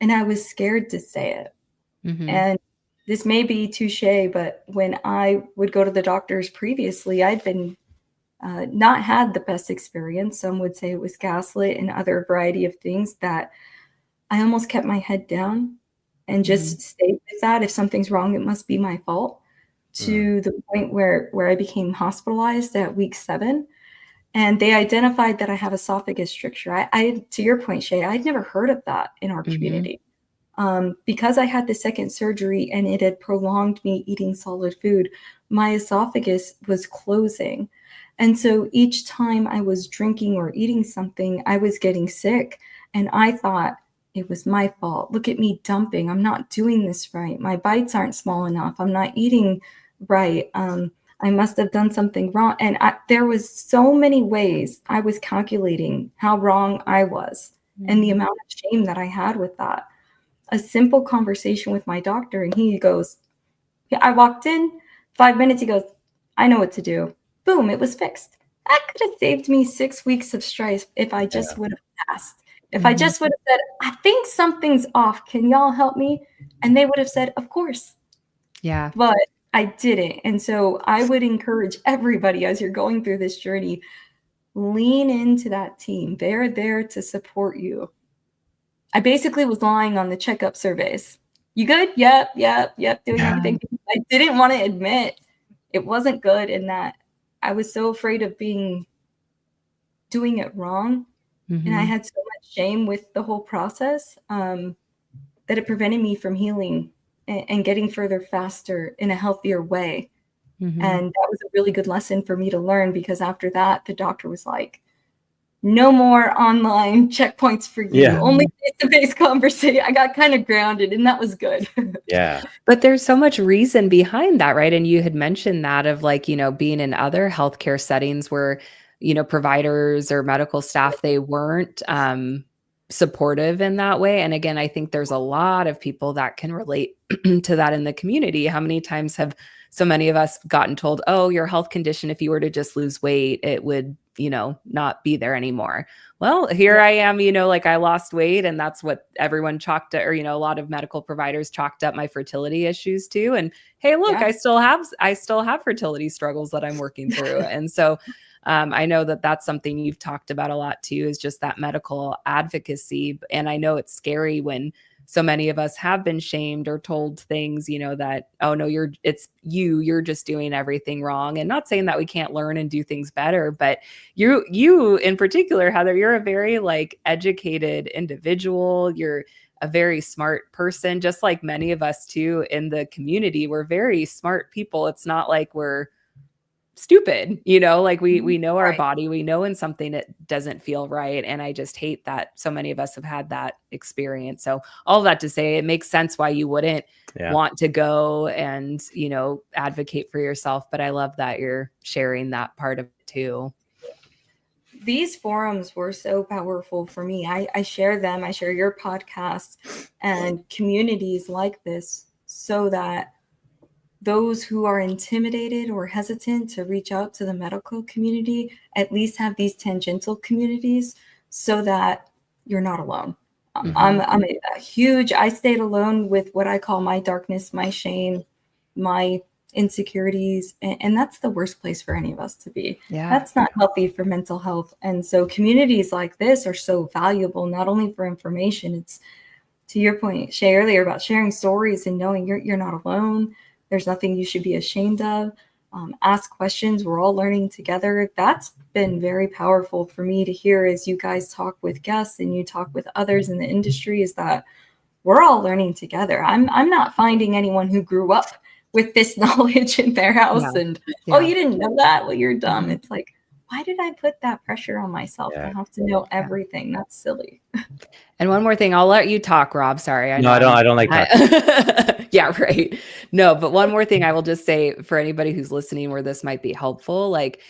and I was scared to say it. Mhm. And this may be touche, but when I would go to the doctors previously, I'd been not had the best experience. Some would say it was gaslit and other variety of things that I almost kept my head down and just stayed with that. If something's wrong, it must be my fault, to the point where I became hospitalized at week 7. And they identified that I have esophagus stricture. I to your point, Shay, I'd never heard of that in our Mhm. community. Because I had the second surgery and it had prolonged me eating solid food, my esophagus was closing. And so each time I was drinking or eating something, I was getting sick. And I thought it was my fault. Look at me dumping. I'm not doing this right. My bites aren't small enough. I'm not eating right. I must have done something wrong. And there was so many ways I was calculating how wrong I was and the amount of shame that I had with that. A simple conversation with my doctor, and he goes, I walked in 5 minutes. He goes, I know what to do. Boom, it was fixed. That could have saved me 6 weeks of strife if I just would have asked. If I just would have said, I think something's off. Can y'all help me? And they would have said, of course. Yeah. But I didn't. And so I would encourage everybody, as you're going through this journey, lean into that team. They're there to support you. I basically was lying on the checkup surveys. You good? Yep, doing everything. I didn't want to admit it wasn't good, and that I was so afraid of doing it wrong. And I had so much shame with the whole process that it prevented me from healing and getting further faster in a healthier way. And that was a really good lesson for me to learn, because after that, the doctor was like, no more online checkpoints for you. Yeah. Only face-to-face conversation. I got kind of grounded, and that was good. Yeah. But there's so much reason behind that, right? And you had mentioned that of like, being in other healthcare settings where, providers or medical staff, they weren't supportive in that way. And again, I think there's a lot of people that can relate to that in the community. How many times have so many of us gotten told, oh, your health condition, if you were to just lose weight, it would, not be there anymore. Well, here I am, like I lost weight, and that's what everyone chalked up, or, a lot of medical providers chalked up my fertility issues too. And hey, look, Yeah. I still have fertility struggles that I'm working through. And so I know that that's something you've talked about a lot too, is just that medical advocacy. And I know it's scary when so many of us have been shamed or told things, that, oh no, you're just doing everything wrong. And not saying that we can't learn and do things better, but you in particular, Heather, you're a very like educated individual. You're a very smart person, just like many of us too in the community. We're very smart people. It's not like we're stupid, like we know our Right. body, we know when something that doesn't feel right. And I just hate that so many of us have had that experience. So all of that to say, it makes sense why you wouldn't want to go and, advocate for yourself. But I love that you're sharing that part of it too. These forums were so powerful for me. I share them. I share your podcast and communities like this so that those who are intimidated or hesitant to reach out to the medical community at least have these tangential communities so that you're not alone. I'm a huge, I stayed alone with what I call my darkness, my shame, my insecurities. And that's the worst place for any of us to be. Yeah. That's not healthy for mental health. And so communities like this are so valuable, not only for information, it's to your point, Shay, earlier about sharing stories and knowing you're not alone. There's nothing you should be ashamed of. Ask questions. We're all learning together. That's been very powerful for me to hear as you guys talk with guests and you talk with others in the industry, is that we're all learning together. I'm not finding anyone who grew up with this knowledge in their house and, oh, you didn't know that? Well, you're dumb. It's like, why did I put that pressure on myself to have to know everything? That's silly. And one more thing, I'll let you talk, Rob. Sorry. I don't like talking. Yeah, right. No, but one more thing I will just say for anybody who's listening where this might be helpful, like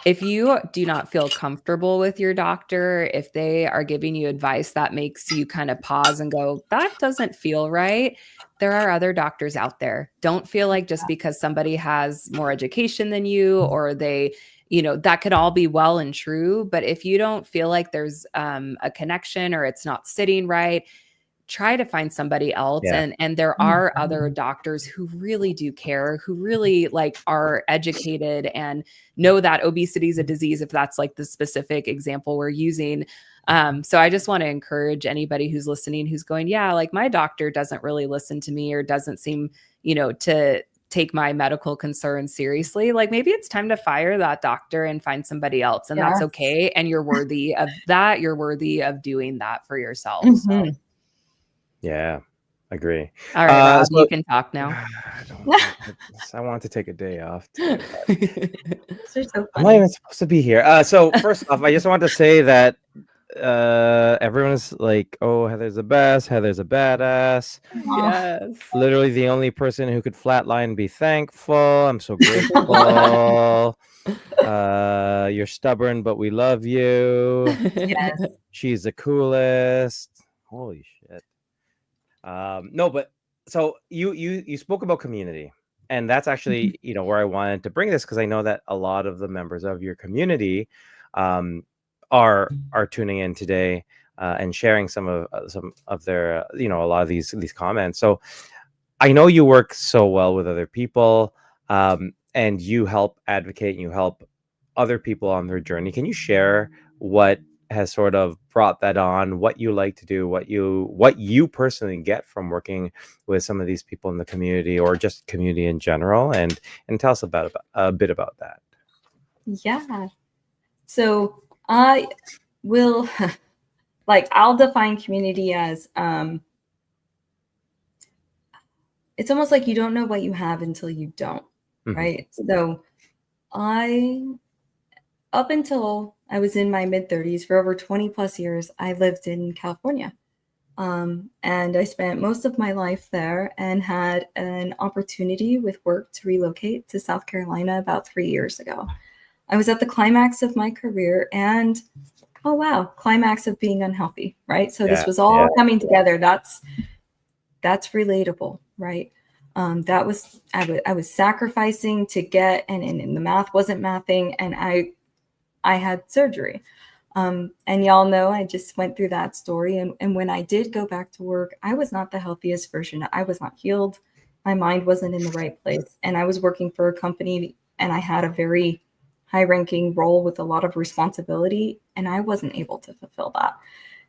if you do not feel comfortable with your doctor, if they are giving you advice that makes you kind of pause and go, that doesn't feel right, there are other doctors out there. Don't feel like just because somebody has more education than you or they, that could all be well and true. But if you don't feel like there's a connection or it's not sitting right, try to find somebody else. Yeah. And there are other doctors who really do care, who really like are educated and know that obesity is a disease, if that's like the specific example we're using. So I just want to encourage anybody who's listening, who's going, yeah, like my doctor doesn't really listen to me or doesn't seem, to take my medical concerns seriously. Like maybe it's time to fire that doctor and find somebody else. And that's okay. And you're worthy of that. You're worthy of doing that for yourself. So. Yeah, agree. All right, Rob, you can talk now. I want to take a day off. So I'm not even supposed to be here. So first off, I just want to say that everyone's like, oh, Heather's the best. Heather's a badass. Yes. Literally the only person who could flatline and be thankful. I'm so grateful. You're stubborn, but we love you. Yes. She's the coolest. Holy shit. No, but so you spoke about community, and that's actually where I wanted to bring this, because I know that a lot of the members of your community are tuning in today and sharing some of their a lot of these comments. So I know you work so well with other people, and you help advocate and you help other people on their journey. Can you share what has sort of brought that on, what you like to do, what you personally get from working with some of these people in the community or just community in general, and tell us about a bit about that. Yeah. So I will I'll define community as it's almost like you don't know what you have until you don't, right? So up until I was in my mid-30s, for over 20 plus years, I lived in California. And I spent most of my life there and had an opportunity with work to relocate to South Carolina about 3 years ago. I was at the climax of my career and, oh, wow, climax of being unhealthy, right? So this was all coming together. That's relatable, right? I was sacrificing to get, and the math wasn't mathing, and I had surgery. And y'all know I just went through that story. And when I did go back to work, I was not the healthiest version. I was not healed. My mind wasn't in the right place. And I was working for a company and I had a very high-ranking role with a lot of responsibility, and I wasn't able to fulfill that.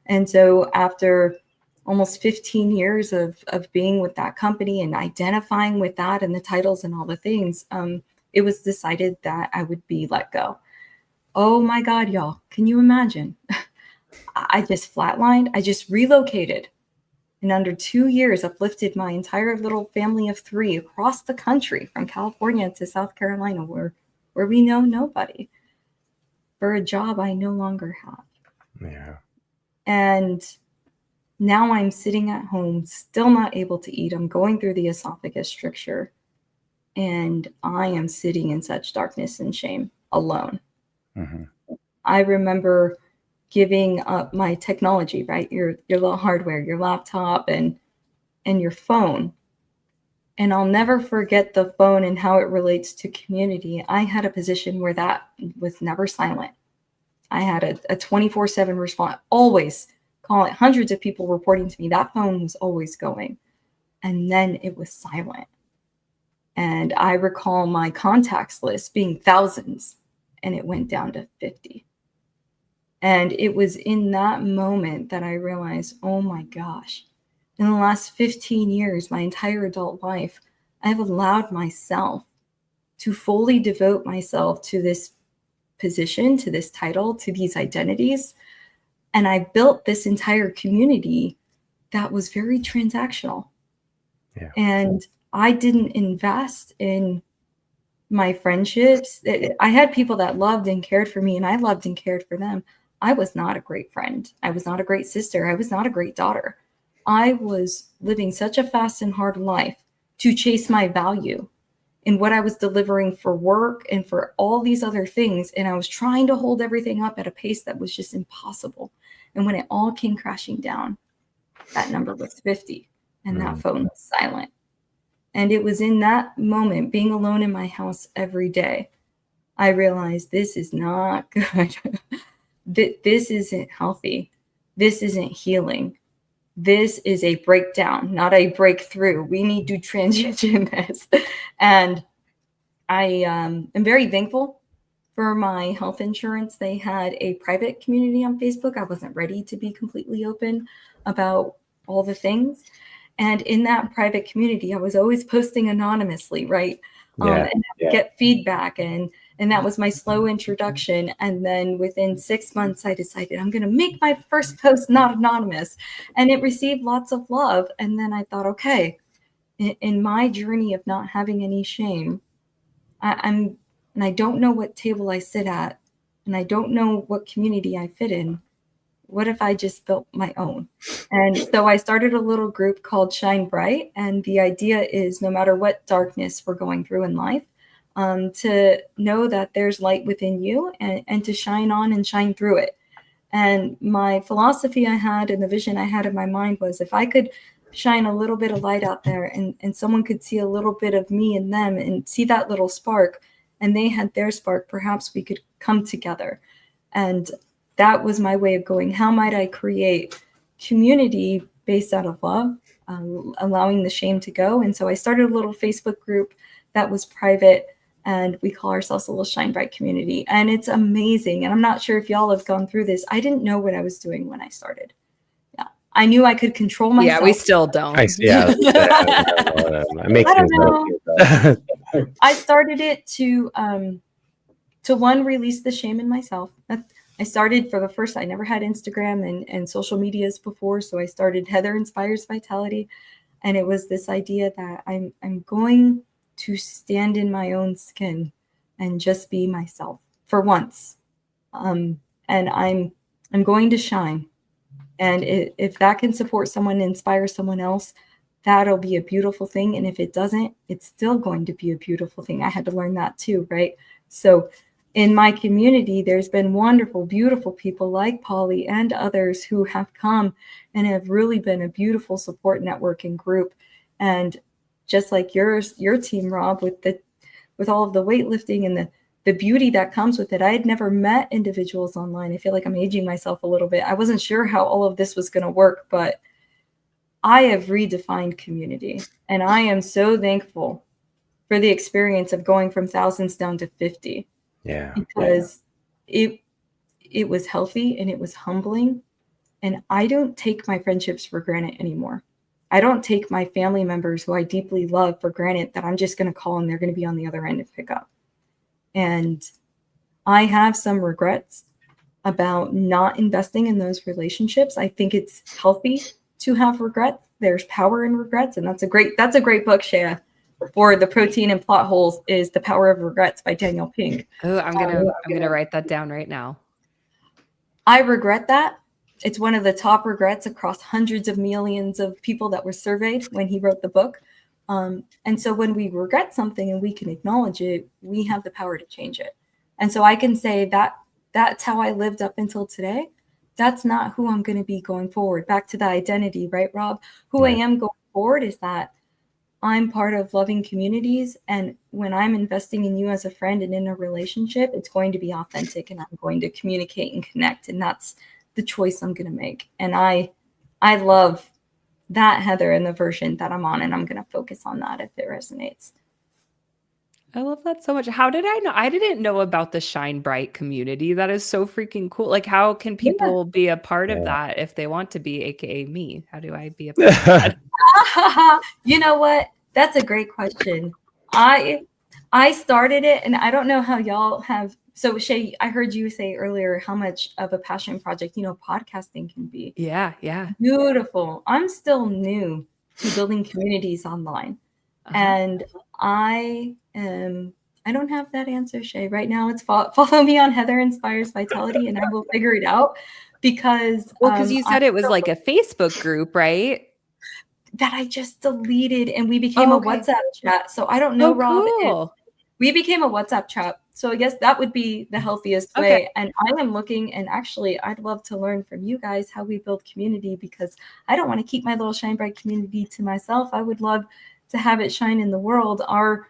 And so after almost 15 years of being with that company and identifying with that and the titles and all the things, it was decided that I would be let go. Oh my God, y'all, can you imagine? I just flatlined. I just relocated. In under 2 years, uplifted my entire little family of 3 across the country from California to South Carolina, where we know nobody, for a job I no longer have. Yeah. And now I'm sitting at home, still not able to eat. I'm going through the esophagus stricture, and I am sitting in such darkness and shame alone. Mm-hmm. I remember giving up my technology, right? Your little hardware, your laptop and your phone. And I'll never forget the phone and how it relates to community. I had a position where that was never silent. I had a 24/7 response, always calling, hundreds of people reporting to me. That phone was always going. And then it was silent. And I recall my contacts list being thousands, and it went down to 50. And it was in that moment that I realized, oh my gosh, in the last 15 years, my entire adult life, I've allowed myself to fully devote myself to this position, to this title, to these identities. And I built this entire community that was very transactional. Yeah. And I didn't invest in my friendships. I had people that loved and cared for me, and I loved and cared for them. I was not a great friend. I was not a great sister. I was not a great daughter. I was living such a fast and hard life to chase my value in what I was delivering for work and for all these other things. And I was trying to hold everything up at a pace that was just impossible. And when it all came crashing down, that number was 50, and that phone was silent. And it was in that moment, being alone in my house every day, I realized this is not good. This isn't healthy. This isn't healing. This is a breakdown, not a breakthrough. We need to transition this. And I am very thankful for my health insurance. They had a private community on Facebook. I wasn't ready to be completely open about all the things. And in that private community, I was always posting anonymously, right? And get feedback. And that was my slow introduction. And then within 6 months, I decided I'm going to make my first post not anonymous. And it received lots of love. And then I thought, okay, in my journey of not having any shame, and I don't know what table I sit at, and I don't know what community I fit in. What if I just built my own? And so I started a little group called Shine Bright. And the idea is, no matter what darkness we're going through in life, to know that there's light within you, and to shine on and shine through it. And my philosophy I had, and the vision I had in my mind, was if I could shine a little bit of light out there, and someone could see a little bit of me in them and see that little spark, and they had their spark, perhaps we could come together. And that was my way of going, how might I create community based out of love, allowing the shame to go? And so I started a little Facebook group that was private, and we call ourselves a little Shine Bright community. And it's amazing. And I'm not sure if y'all have gone through this. I didn't know what I was doing when I started. Yeah, I knew I could control myself. Yeah, we still don't. I don't know. I started it to one, release the shame in myself. I started for the first, I never had Instagram and social medias before. So I started Heather Inspires Vitality. And it was this idea that I'm going to stand in my own skin and just be myself for once. And I'm going to shine. And if that can support someone, inspire someone else, that'll be a beautiful thing. And if it doesn't, it's still going to be a beautiful thing. I had to learn that too, right? So in my community, there's been wonderful, beautiful people like Polly and others who have come and have really been a beautiful support network and group. And just like your team, Rob, with all of the weightlifting and the beauty that comes with it. I had never met individuals online. I feel like I'm aging myself a little bit. I wasn't sure how all of this was going to work, but I have redefined community. And I am so thankful for the experience of going from thousands down to 50. Yeah. because it was healthy and it was humbling. And I don't take my friendships for granted anymore. I don't take my family members who I deeply love for granted that I'm just going to call and they're going to be on the other end and pick up. And I have some regrets about not investing in those relationships. I think it's healthy to have regrets. There's power in regrets, and that's a great book, Shea, for the protein and plot holes, is The Power of Regrets by Daniel Pink. Oh, I'm gonna write that down right now. I regret that. It's one of the top regrets across hundreds of millions of people that were surveyed when he wrote the book. And so when we regret something and we can acknowledge it, we have the power to change it. And so I can say that that's how I lived up until today. That's not who I'm going to be going forward. Back to the identity, right, Rob? Who I am going forward is that I'm part of loving communities. And when I'm investing in you as a friend and in a relationship, it's going to be authentic and I'm going to communicate and connect. And that's the choice I'm going to make. And I love that, Heather, in the version that I'm on, and I'm going to focus on that if it resonates. I love that so much. How did I know? I didn't know about the Shine Bright community. That is so freaking cool. Like, how can people be a part of that if they want to be, aka me? How do I be a part of that? You know what? That's a great question. I started it, and I don't know how y'all have. So, Shay, I heard you say earlier how much of a passion project, podcasting can be. Yeah, yeah. Beautiful. I'm still new to building communities online. And I don't have that answer, Shay. Right now, it's follow me on Heather Inspires Vitality, and I will figure it out. Because you said it was like a Facebook group, right? That I just deleted, and we became a WhatsApp chat. So I don't know, Rob. Cool. We became a WhatsApp chat. So I guess that would be the healthiest way. And I am looking, and actually, I'd love to learn from you guys how we build community, because I don't want to keep my little Shine Bright community to myself. I would love to have it shine in the world. Our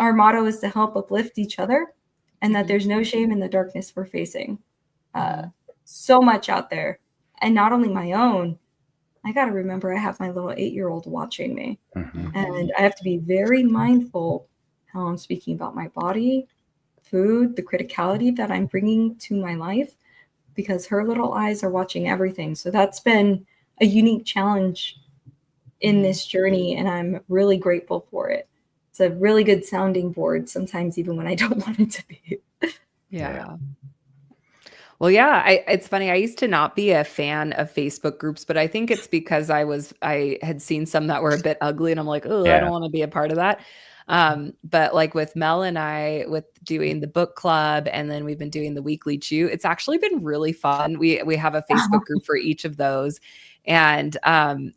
motto is to help uplift each other, and that there's no shame in the darkness we're facing. So much out there, and not only my own. I got to remember I have my little 8-year-old watching me, and I have to be very mindful how I'm speaking about my body, food, the criticality that I'm bringing to my life, because her little eyes are watching everything. So that's been a unique challenge in this journey, and I'm really grateful for it. It's a really good sounding board sometimes, even when I don't want it to be. Yeah. Well, yeah, it's funny. I used to not be a fan of Facebook groups, but I think it's because I had seen some that were a bit ugly, and I'm like, oh, I don't want to be a part of that. But like with Mel and I, with doing the book club, and then we've been doing the weekly chew, it's actually been really fun. We have a Facebook group for each of those. And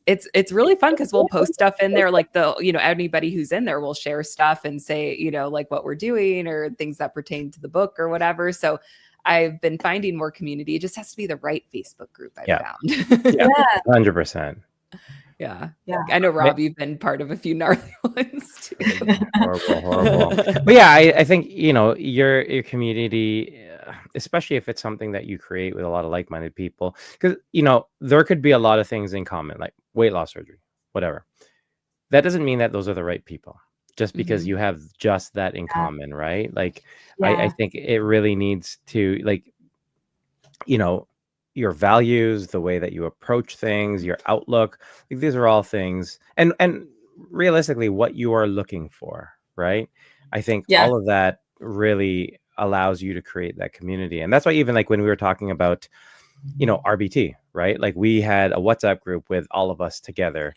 it's really fun because we'll post stuff in there, like anybody who's in there will share stuff and say, like what we're doing or things that pertain to the book or whatever. So I've been finding more community. It just has to be the right Facebook group I've found. 100%. Yeah. I know, Rob, you've been part of a few gnarly ones too. Horrible. But yeah, I think, your community, especially if it's something that you create with a lot of like-minded people, because, there could be a lot of things in common, like weight loss surgery, whatever. That doesn't mean that those are the right people, just because you have just that in common, right? Like, I think it really needs to, like, your values, the way that you approach things, your outlook, like, these are all things, and realistically what you are looking for, right? I think all of that really allows you to create that community. And that's why, even like when we were talking about, RBT, right? Like, we had a WhatsApp group with all of us together.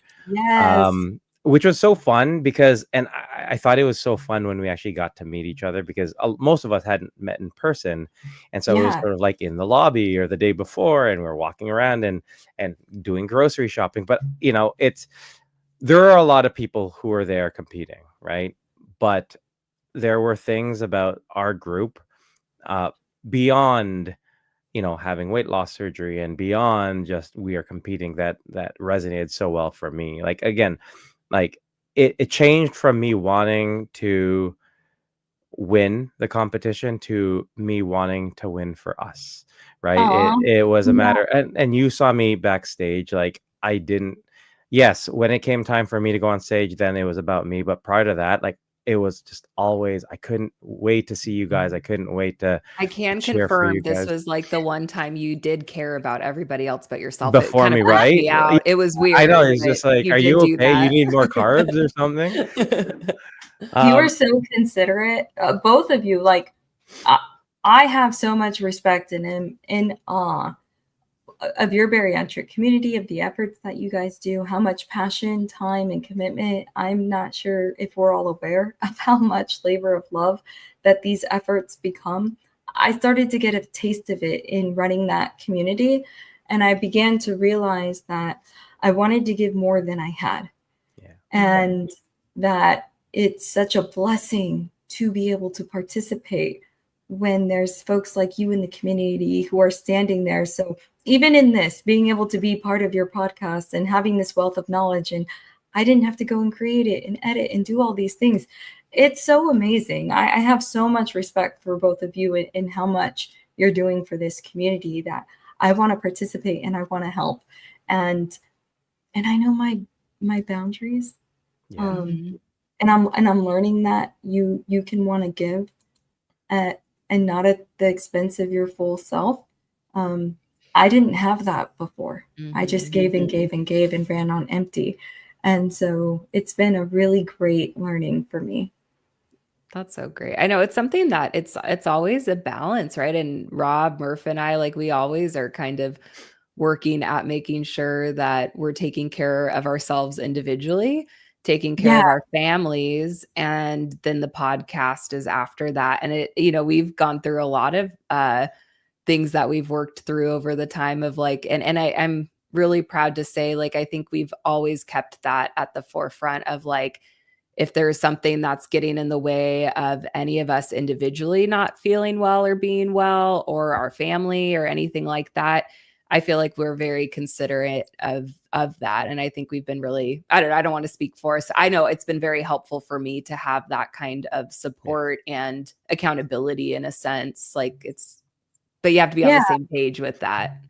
Which was so fun because, and I thought it was so fun when we actually got to meet each other, because most of us hadn't met in person. And so it was sort of like in the lobby or the day before, and we're walking around and doing grocery shopping. But, there are a lot of people who are there competing, right? But there were things about our group beyond, having weight loss surgery and beyond just we are competing that resonated so well for me. Like, again, like it changed from me wanting to win the competition to me wanting to win for us, right? It was a matter, and you saw me backstage. Like, when it came time for me to go on stage, then it was about me. But prior to that, like, it was just always, I couldn't wait to see you guys. I couldn't wait to I can cheer for confirm you this guys. was like the one time you did care about everybody else but yourself. It Before kind of me, freaked right? me out. It was I know, weird, it's but just like, you "Are did you do okay? You that. need more carbs or something?" You are Um, so considerate, both of you. Like, I, I have so much respect and am in awe of your bariatric community, of the efforts that you guys do, how much passion, time, and commitment. I'm not sure if we're all aware of how much labor of love that these efforts become. I started to get a taste of it in running that community, and I began to realize that I wanted to give more than I had. Yeah. And that it's such a blessing to be able to participate when there's folks like you in the community who are standing there. So even in this, being able to be part of your podcast and having this wealth of knowledge, and I didn't have to go and create it and edit and do all these things. It's so amazing. I have so much respect for both of you and how much you're doing for this community, that I want to participate and I want to help. And I know my boundaries. Yeah. Mhm. And I'm learning that you can want to give and not at the expense of your full self. I didn't have that before. I just Mhm. gave and gave and gave and ran on empty. And so it's been a really great learning for me. That's so great. I know it's something that it's always a balance, right? And Rob, Murph, and I, like, we always are kind of working at making sure that we're taking care of ourselves individually, taking care Yeah, of our families, and then the podcast is after that. And we've gone through a lot of things that we've worked through over the time of like, I'm really proud to say, like, I think we've always kept that at the forefront of like, if there's something that's getting in the way of any of us individually not feeling well or being well, or our family or anything like that, I feel like we're very considerate of that. And I think we've been really, I don't want to speak for us. I know it's been very helpful for me to have that kind of support and accountability in a sense. Like, but you have to be on yeah. the same page with that.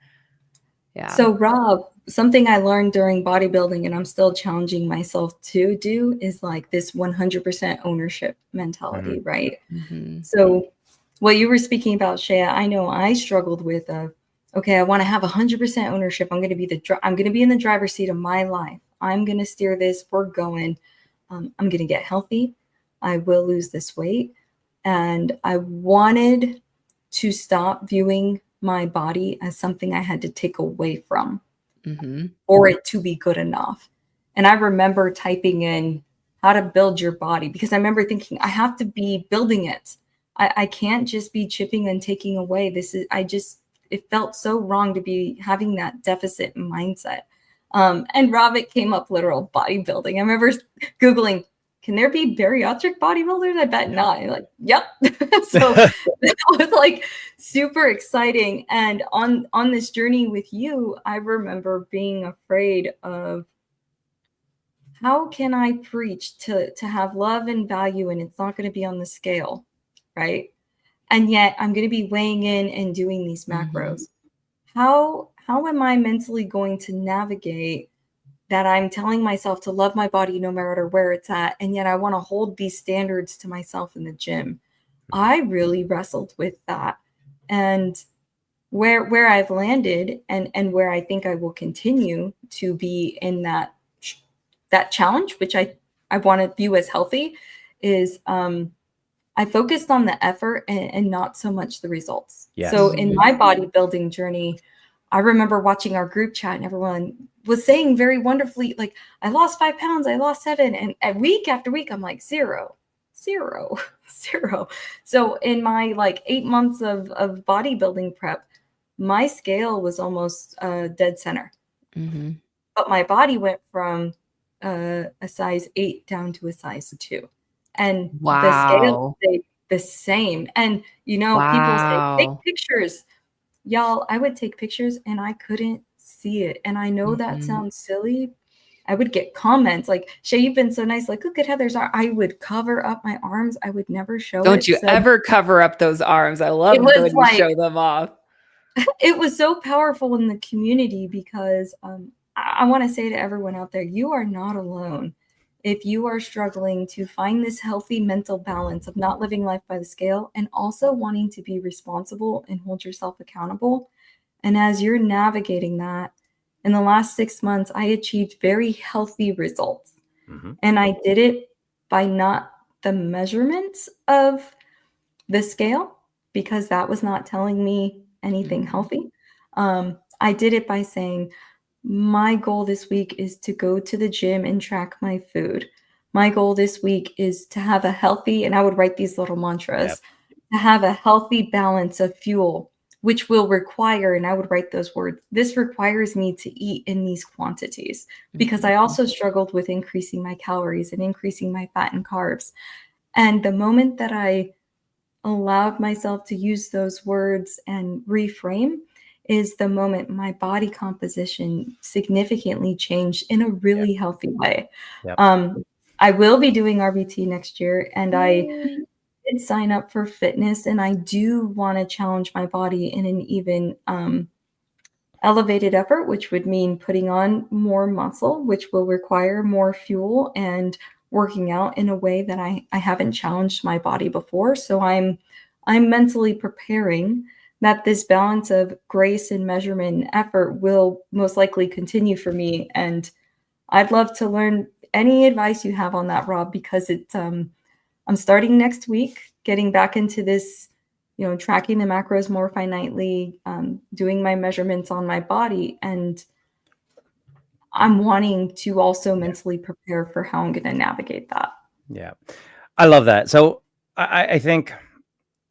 Yeah. So, Rob, something I learned during bodybuilding, and I'm still challenging myself to do, is like this 100% ownership mentality, right? Mhm. So, what you were speaking about, Shea, I know I struggled with. Okay, I want to have 100% ownership. I'm going to be I'm going to be in the driver's seat of my life. I'm going to steer this. We're going. I'm going to get healthy. I will lose this weight, and I wanted to stop viewing my body as something I had to take away from Mhm. for it to be good enough. And I remember typing in how to build your body, because I remember thinking I have to be building it. I can't just be chipping and taking away. It felt so wrong to be having that deficit mindset. And Robert came up literal bodybuilding. I remember Googling, can there be bariatric bodybuilders? I bet not. And like, yep. So that was like super exciting. And on this journey with you, I remember being afraid of, how can I preach to have love and value and it's not going to be on the scale, right? And yet I'm going to be weighing in and doing these Mhm. macros. How am I mentally going to navigate that? I'm telling myself to love my body no matter where it's at, and yet I want to hold these standards to myself in the gym. I really wrestled with that. And where I've landed, and where I think I will continue to be in that challenge, which I want to view as healthy, is I focused on the effort and not so much the results. So Yes. in my bodybuilding journey, I remember watching our group chat and everyone was saying very wonderfully, like, I lost 5 pounds, I lost 7. And week after week, I'm like, 0, 0, 0. So in my like 8 months of bodybuilding prep, my scale was almost dead center. Mhm. But my body went from a size 8 down to a size 2. And the scale Wow. stayed the same. And, people say, take Wow. pictures. Y'all, I would take pictures and I couldn't see it. And I know that Mhm. sounds silly. I would get comments like, Shay, you've been so nice. Like, look at Heather's arm. I would cover up my arms. I would never show Don't it. you So ever cover up those arms. I it love was when you like, show them off. it was so powerful in the community, because I want to say to everyone out there, you are not alone. if you are struggling to find this healthy mental balance of not living life by the scale and also wanting to be responsible and hold yourself accountable, and as you're navigating that, in the last 6 months, I achieved very healthy results. Mm-hmm. And I did it by not the measurements of the scale, because that was not telling me anything healthy. I did it by saying, my goal this week is to go to the gym and track my food. My goal this week is to have a healthy, and I would write these little mantras, to have a healthy balance of fuel, which will require, and I would write those words, this requires me to eat in these quantities, because I also struggled with increasing my calories and increasing my fat and carbs. And the moment that I allowed myself to use those words and reframe is the moment my body composition significantly changed in a really healthy way. Yep. I will be doing RBT next year, and I did sign up for fitness, and I do want to challenge my body in an even elevated effort, which would mean putting on more muscle, which will require more fuel and working out in a way that I haven't challenged my body before. So I'm mentally preparing that this balance of grace and measurement and effort will most likely continue for me. And I'd love to learn any advice you have on that, Rob, because it's I'm starting next week, getting back into this, tracking the macros more finitely, doing my measurements on my body. And I'm wanting to also mentally prepare for how I'm going to navigate that. Yeah. I love that. So I think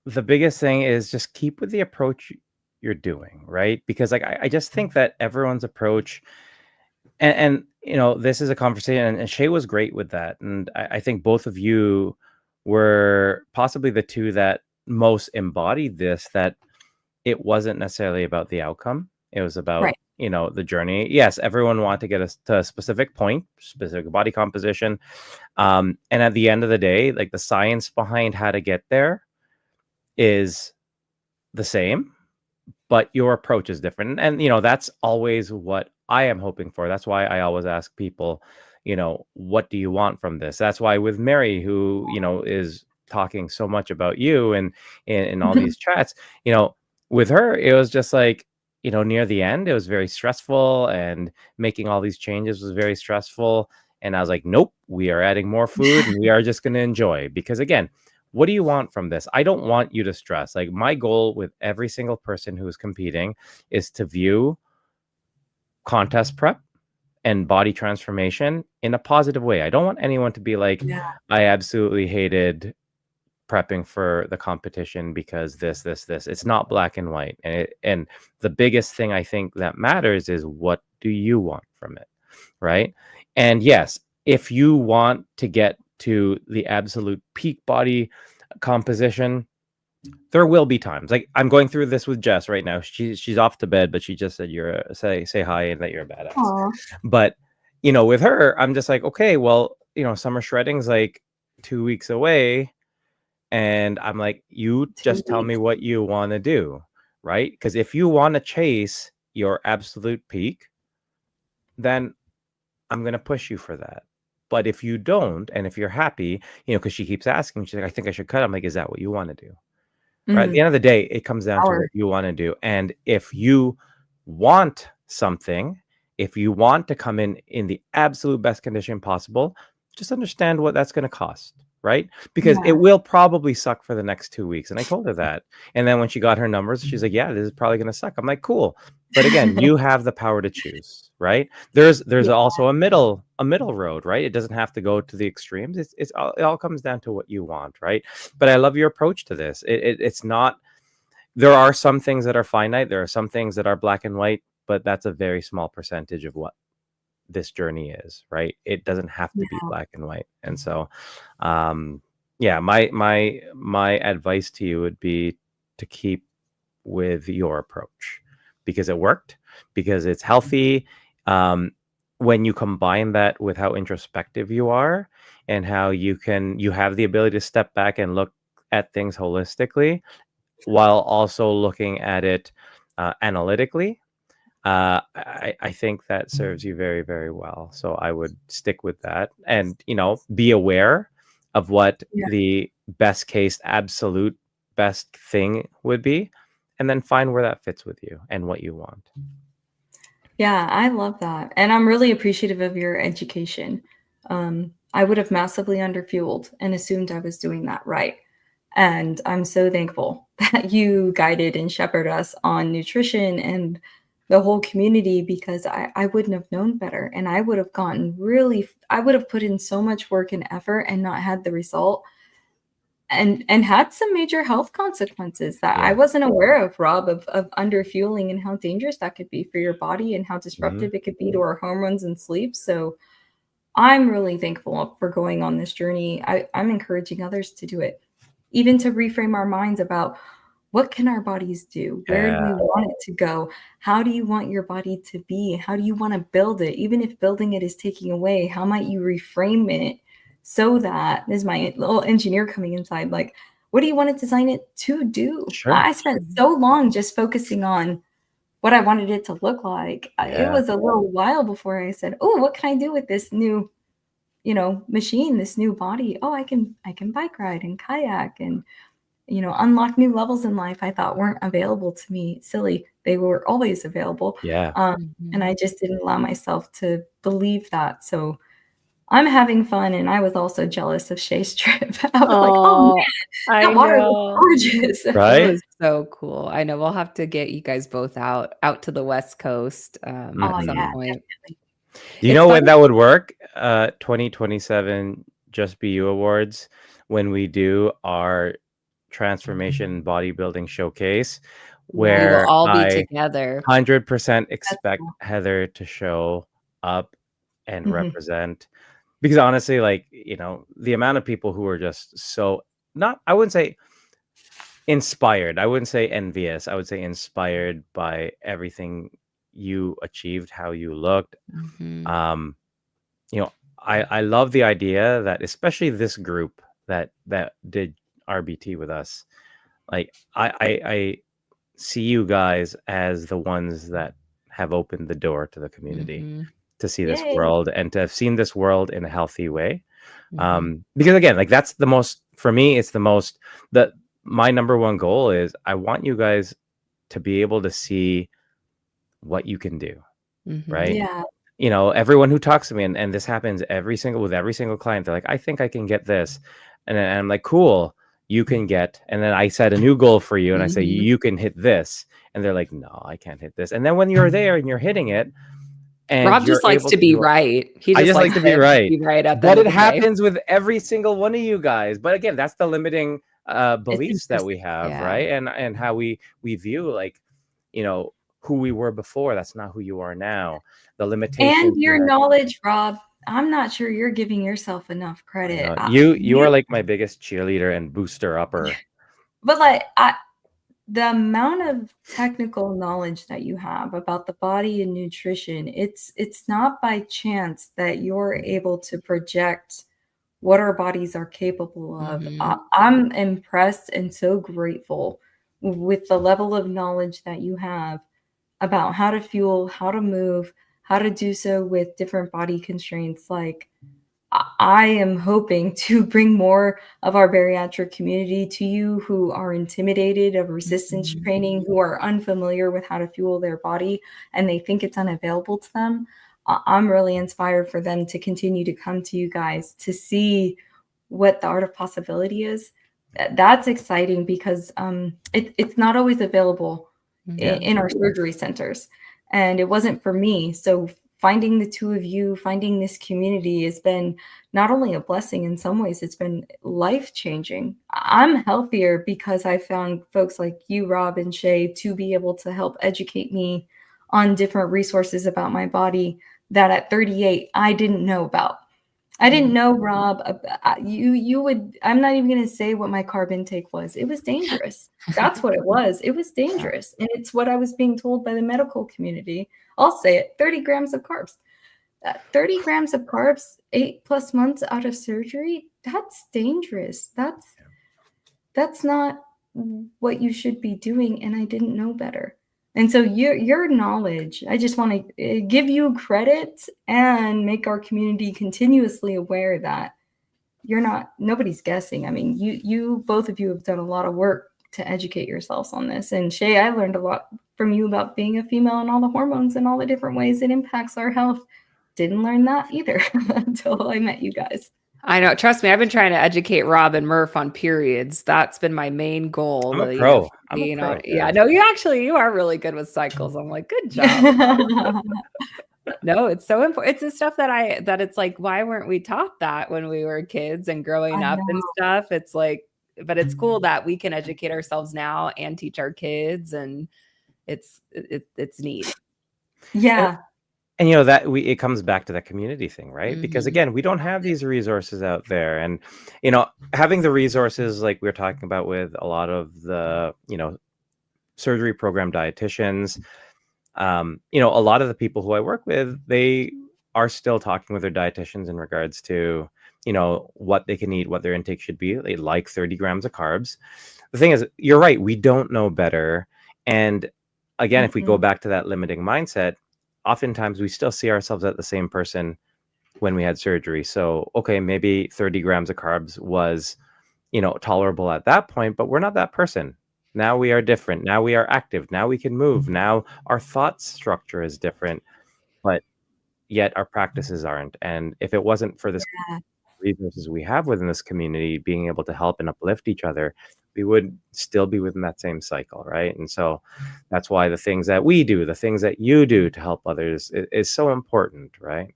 the biggest thing is just keep with the approach you're doing, right? Because I just think that everyone's approach, and this is a conversation, and Shay was great with that. And I think both of you were possibly the two that most embodied this, that it wasn't necessarily about the outcome. It was about, Right. The journey. Yes, everyone wanted to get us to a specific point, specific body composition. And at the end of the day, like, the science behind how to get there is the same, but your approach is different. And, that's always what I am hoping for. That's why I always ask people, what do you want from this? That's why with Mary, who, is talking so much about you and in all these chats, with her, it was just like, near the end, it was very stressful, and making all these changes was very stressful. And I was like, nope, we are adding more food, and we are just going to enjoy. Because again, what do you want from this? I don't want you to stress. Like, my goal with every single person who is competing is to view contest prep and body transformation in a positive way. I don't want anyone to be like, I absolutely hated prepping for the competition because this. It's not black and white. And the biggest thing I think that matters is, what do you want from it? Right. And yes, if you want to get to the absolute peak body composition, there will be times, like, I'm going through this with Jess right now. She's off to bed, but she just said say hi and that you're a badass. Aww. But with her, I'm just like, okay, well, summer shredding's like 2 weeks away, and I'm like, you just tell me what you want to do, right? Because if you want to chase your absolute peak, then I'm going to push you for that. But if you don't, and if you're happy, because she keeps asking, she's like, I think I should cut. I'm like, is that what you want to do? Right. At the end of the day, it comes down to what you want to do. And if you want something, if you want to come in the absolute best condition possible, just understand what that's going to cost. Right. Because it will probably suck for the next 2 weeks. And I told her that. And then when she got her numbers, she's like, yeah, this is probably going to suck. I'm like, cool. But again, you have the power to choose. Right. There's also a middle road. Right. It doesn't have to go to the extremes. It all comes down to what you want. Right. But I love your approach to this. It's not, there are some things that are finite. There are some things that are black and white, but that's a very small percentage of what this journey is. Right. It doesn't have to be black and white. And so, my advice to you would be to keep with your approach, because it worked, because it's healthy. When you combine that with how introspective you are, and how you have the ability to step back and look at things holistically while also looking at it analytically, I think that serves you very, very well. So I would stick with that, and be aware of what Yeah. the best case, absolute best thing would be, and then find where that fits with you and what you want. Yeah, I love that. And I'm really appreciative of your education. I would have massively underfueled and assumed I was doing that right. And I'm so thankful that you guided and shepherded us on nutrition and the whole community, because I wouldn't have known better. And I would have I would have put in so much work and effort and not had the result, and had some major health consequences that I Yeah. wasn't aware of, Rob, of underfueling and how dangerous that could be for your body and how disruptive it could be to our hormones and sleep. So I'm really thankful for going on this journey. I'm encouraging others to do it, even to reframe our minds about what can our bodies do? Where do Yeah. we want it to go? How do you want your body to be? How do you want to build it? Even if building it is taking away, how might you reframe it so that, this is my little engineer coming inside, like, what do you want to design it to do? Sure. I spent so long just focusing on what I wanted it to look like. It Yeah. was a little while before I said, oh, what can I do with this new machine, this new body? Oh, I can bike ride and kayak and unlock new levels in life I thought weren't available to me. Silly, they were always available. Yeah. And I just didn't allow myself to believe that. So I'm having fun, and I was also jealous of Shay's trip. I was like, oh Oh, man, I that water know. looks gorgeous. That Right? was so cool. I know we'll have to get you guys both out to the West Coast Oh at some yeah, point. definitely. Do you It's know when funny. that would work? 2027 Just Be You Awards, when we do our transformation bodybuilding showcase, We will where all be I together. 100% That's expect cool. Heather to show up and Mhm. represent. Because honestly, like, the amount of people who are just so, not, I wouldn't say inspired, I wouldn't say envious, I would say inspired by everything you achieved, how you looked. Mhm. Um, I love the idea that, especially this group that did RBT with us, like I see you guys as the ones that have opened the door to the community Mhm. to see this Yay. world and to have seen this world in a healthy way. Mhm. Because again, like, that's the most, for me, it's the most, that my number one goal is, I want you guys to be able to see what you can do, Mhm. right? Yeah. Everyone who talks to me, and this happens with every single client, they're like, I think I can get this. And then I'm like, cool, you can get, and then I set a new goal for you and I say, Mhm. you can hit this. And they're like, no, I can't hit this. And then when you're there and you're hitting it and Rob you're just likes able to to be do, right. He I just just like likes to be to right. be right at the But end of it the day. happens with every single one of you guys. But again, that's the limiting It's beliefs that interesting. we have, Yeah. right? And how we view, like, who we were before. That's not who you are now. The limitations And you your had. knowledge, Rob. I'm not sure you're giving yourself enough I credit. know you are like my biggest cheerleader and booster upper. But the amount of technical knowledge that you have about the body and nutrition, it's not by chance that you're able to project what our bodies are capable of. Mhm. I'm impressed and so grateful with the level of knowledge that you have about how to fuel, how to move, how to do so with different body constraints. Like, I am hoping to bring more of our bariatric community to you who are intimidated of resistance Mhm. training, who are unfamiliar with how to fuel their body, and they think it's unavailable to them. I'm really inspired for them to continue to come to you guys to see what the art of possibility is. That's exciting because it's not always available Yeah. in our surgery centers. And it wasn't for me. So finding the two of you, finding this community has been not only a blessing, in some ways, it's been life changing. I'm healthier because I found folks like you, Rob and Shay, to be able to help educate me on different resources about my body that at 38 I didn't know about. I didn't know, Rob. You would. I'm not even going to say what my carb intake was. It was dangerous. That's what it was. It was dangerous, and it's what I was being told by the medical community. I'll say it: 30 grams of carbs. 30 grams of carbs, 8+ months out of surgery. That's dangerous. That's not what you should be doing, and I didn't know better. And so your knowledge, I just want to give you credit and make our community continuously aware that nobody's guessing. I mean, you both of you have done a lot of work to educate yourselves on this. And Shay, I learned a lot from you about being a female and all the hormones and all the different ways it impacts our health. Didn't learn that either until I met you guys. I know. Trust me, I've been trying to educate Rob and Murph on periods. That's been my main goal. I'm a pro. Yeah, no, you are really good with cycles. I'm like, good job. No, it's so important. It's the stuff that it's like, why weren't we taught that when we were kids and growing up and stuff? It's like, but it's cool that we can educate ourselves now and teach our kids, and it's neat. Yeah. And it comes back to that community thing, right? Because again, we don't have these resources out there, and having the resources like we're talking about with a lot of the surgery program dietitians, a lot of the people who I work with, they are still talking with their dietitians in regards to what they can eat, what their intake should be. They like 30 grams of carbs. The thing is, you're right, we don't know better. And again, if we go back to that limiting mindset, oftentimes we still see ourselves as the same person when we had surgery. So, okay, maybe 30 grams of carbs was, tolerable at that point, but we're not that person. Now we are different. Now we are active. Now we can move. Now our thought structure is different, but yet our practices aren't. And if it wasn't for this resources we have within this community being able to help and uplift each other, we would still be within that same cycle, right? And so that's why the things that we do, the things that you do to help others is so important, right?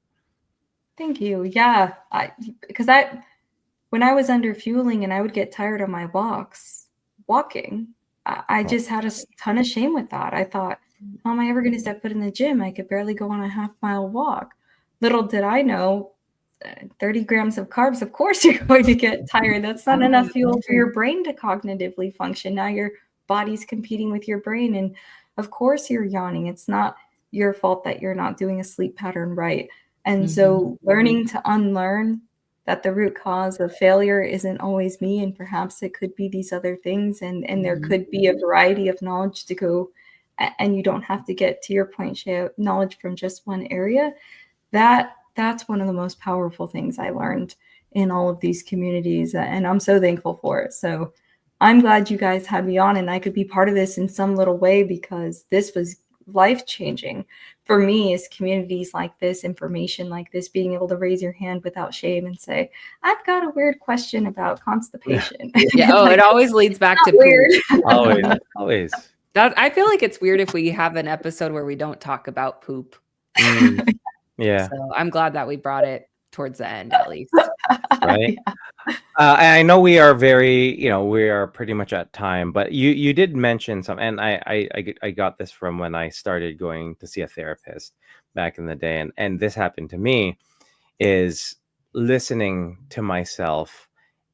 Thank you. Yeah, because when I was under fueling and I would get tired of my walking, I just had a ton of shame with that. I thought, how am I ever going to step foot in the gym? I could barely go on a half-mile walk. Little did I know, 30 grams of carbs, of course you're going to get tired. That's not enough fuel for your brain to cognitively function. Now your body's competing with your brain, and of course you're yawning. It's not your fault that you're not doing a sleep pattern right. And so learning to unlearn that the root cause of failure isn't always me, and perhaps it could be these other things, and there could be a variety of knowledge to go, and you don't have to get, to your point, Shay, knowledge from just one area. That's one of the most powerful things I learned in all of these communities, and I'm so thankful for it. So I'm glad you guys had me on and I could be part of this in some little way, because this was life-changing for me, is communities like this, information like this, being able to raise your hand without shame and say, I've got a weird question about constipation. Yeah. Oh, it always leads back to weird. Always. I feel like it's weird if we have an episode where we don't talk about poop. Yeah. So I'm glad that we brought it towards the end, at least. Right. And I know we are we are pretty much at time, but you did mention some, and I got this from when I started going to see a therapist back in the day, and this happened to me, is listening to myself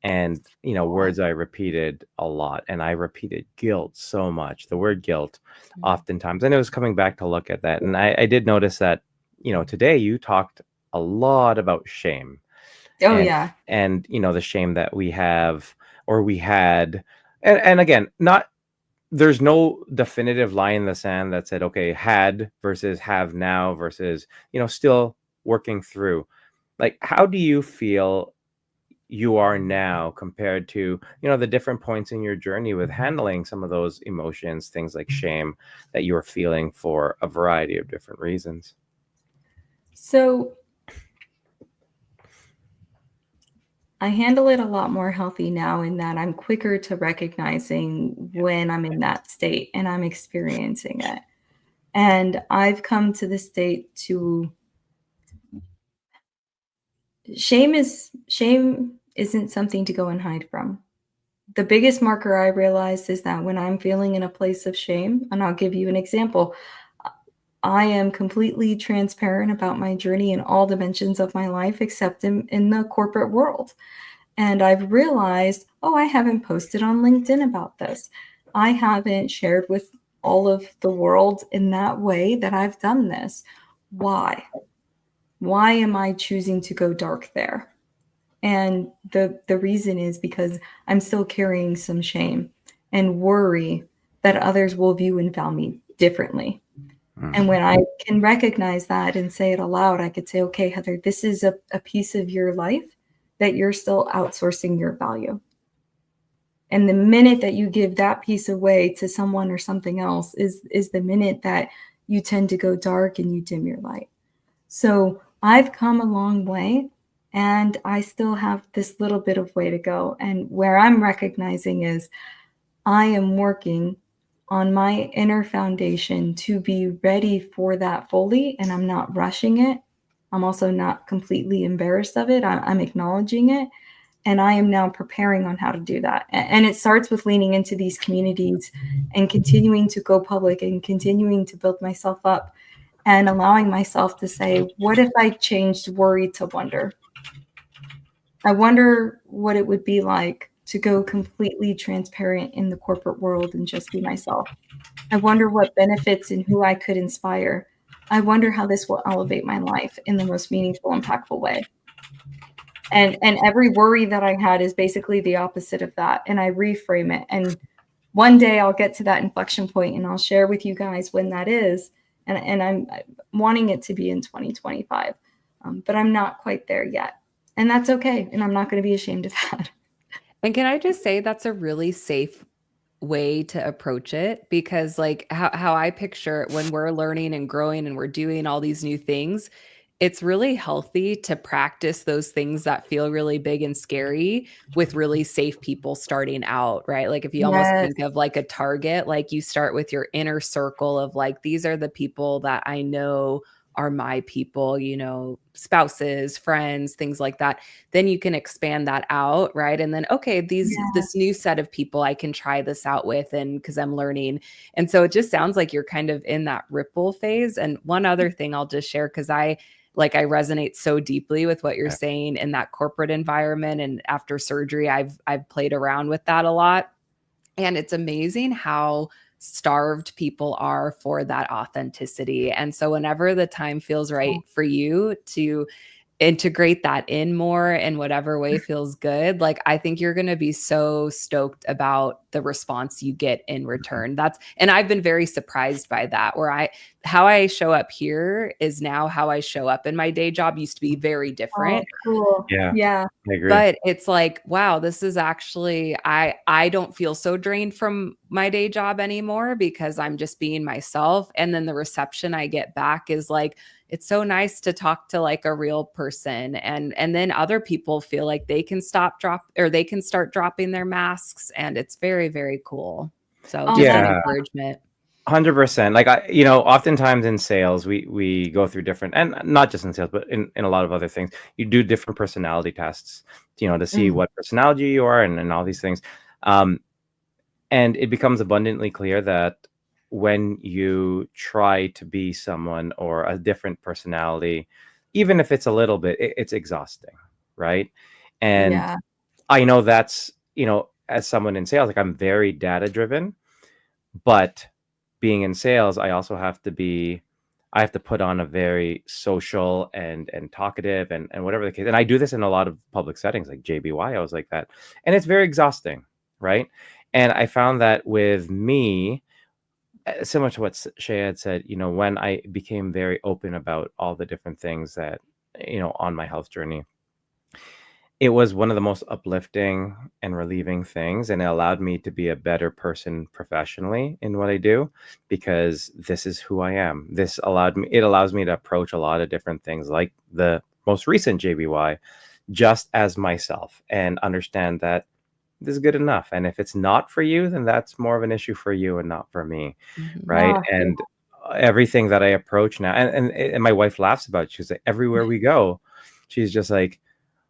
and words I repeated a lot, and I repeated guilt so much, the word guilt oftentimes, and it was coming back to look at that, and I did notice that today you talked a lot about shame. And the shame that we have, or we had, and again, there's no definitive line in the sand that said, okay, had versus have now versus still working through. Like, how do you feel you are now compared to the different points in your journey with handling some of those emotions, things like shame that you were feeling for a variety of different reasons? So I handle it a lot more healthy now, in that I'm quicker to recognizing when I'm in that state and I'm experiencing it. And I've come to the state to shame isn't something to go and hide from. The biggest marker I realized is that when I'm feeling in a place of shame, and I'll give you an example, I am completely transparent about my journey in all dimensions of my life, except in the corporate world. And I've realized, I haven't posted on LinkedIn about this. I haven't shared with all of the world in that way that I've done this. Why? Why am I choosing to go dark there? And the reason is because I'm still carrying some shame and worry that others will view and differently. And when I can recognize that and say it aloud, I could say, okay, Heather, this is a piece of your life that you're still outsourcing your value. And the minute that you give that piece away to someone or something else is the minute that you tend to go dark and you dim your light. So I've come a long way, and I still have this little bit of way to go. And where I'm recognizing is I am working on my inner foundation to be ready for that fully, and I'm not rushing it. I'm also not completely embarrassed of it. I'm acknowledging it. And I am now preparing on how to do that. And it starts with leaning into these communities and continuing to go public and continuing to build myself up and allowing myself to say, what if I changed worry to wonder? I wonder what it would be like to go completely transparent in the corporate world and just be myself. I wonder what benefits and who I could inspire. I wonder how this will elevate my life in the most meaningful, impactful way. And every worry that I had is basically the opposite of that. And I reframe it. And one day I'll get to that inflection point and I'll share with you guys when that is. And I'm wanting it to be in 2025, but I'm not quite there yet. And that's okay. And I'm not going to be ashamed of that. And can I just say that's a really safe way to approach it, because like how I picture it when we're learning and growing and we're doing all these new things, it's really healthy to practice those things that feel really big and scary with really safe people starting out, right? Like if you almost Yes. think of like a target, like you start with your inner circle of like, these are the people that I know are my people, you know, spouses, friends, things like that. Then you can expand that out, right? And then, okay, this new set of people I can try this out with, and because I'm learning. And so it just sounds like you're kind of in that ripple phase. And one other thing I'll just share, because I resonate so deeply with what you're saying in that corporate environment. And after surgery, I've played around with that a lot. And it's amazing how starved people are for that authenticity. And so whenever the time feels right for you to integrate that in more in whatever way feels good, like I think you're going to be so stoked about the response you get in return. And I've been very surprised by that, where how I show up here is now how I show up in my day job. Used to be very different. Oh, cool. Yeah. I agree. But it's like, wow, this is actually, I don't feel so drained from my day job anymore because I'm just being myself. And then the reception I get back is like, it's so nice to talk to like a real person. And then other people feel like they can start dropping their masks. And it's very, very cool. So just an encouragement. 100%. Like oftentimes in sales, we go through different, and not just in sales, but in a lot of other things, you do different personality tests, to see what personality you are and all these things. And it becomes abundantly clear that when you try to be someone or a different personality, even if it's a little bit, it's exhausting, right? And I know that's, as someone in sales, like I'm very data driven, but being in sales, I also have to put on a very social and talkative and whatever the case. And I do this in a lot of public settings, like JBY, I was like that. And it's very exhausting, right? And I found that with me, similar to what Shay had said, when I became very open about all the different things that, on my health journey, it was one of the most uplifting and relieving things. And it allowed me to be a better person professionally in what I do, because this is who I am. It allows me to approach a lot of different things, like the most recent JBY, just as myself, and understand that this is good enough. And if it's not for you, then that's more of an issue for you and not for me. Right. And everything that I approach now, and my wife laughs about it. She's like, everywhere we go, she's just like,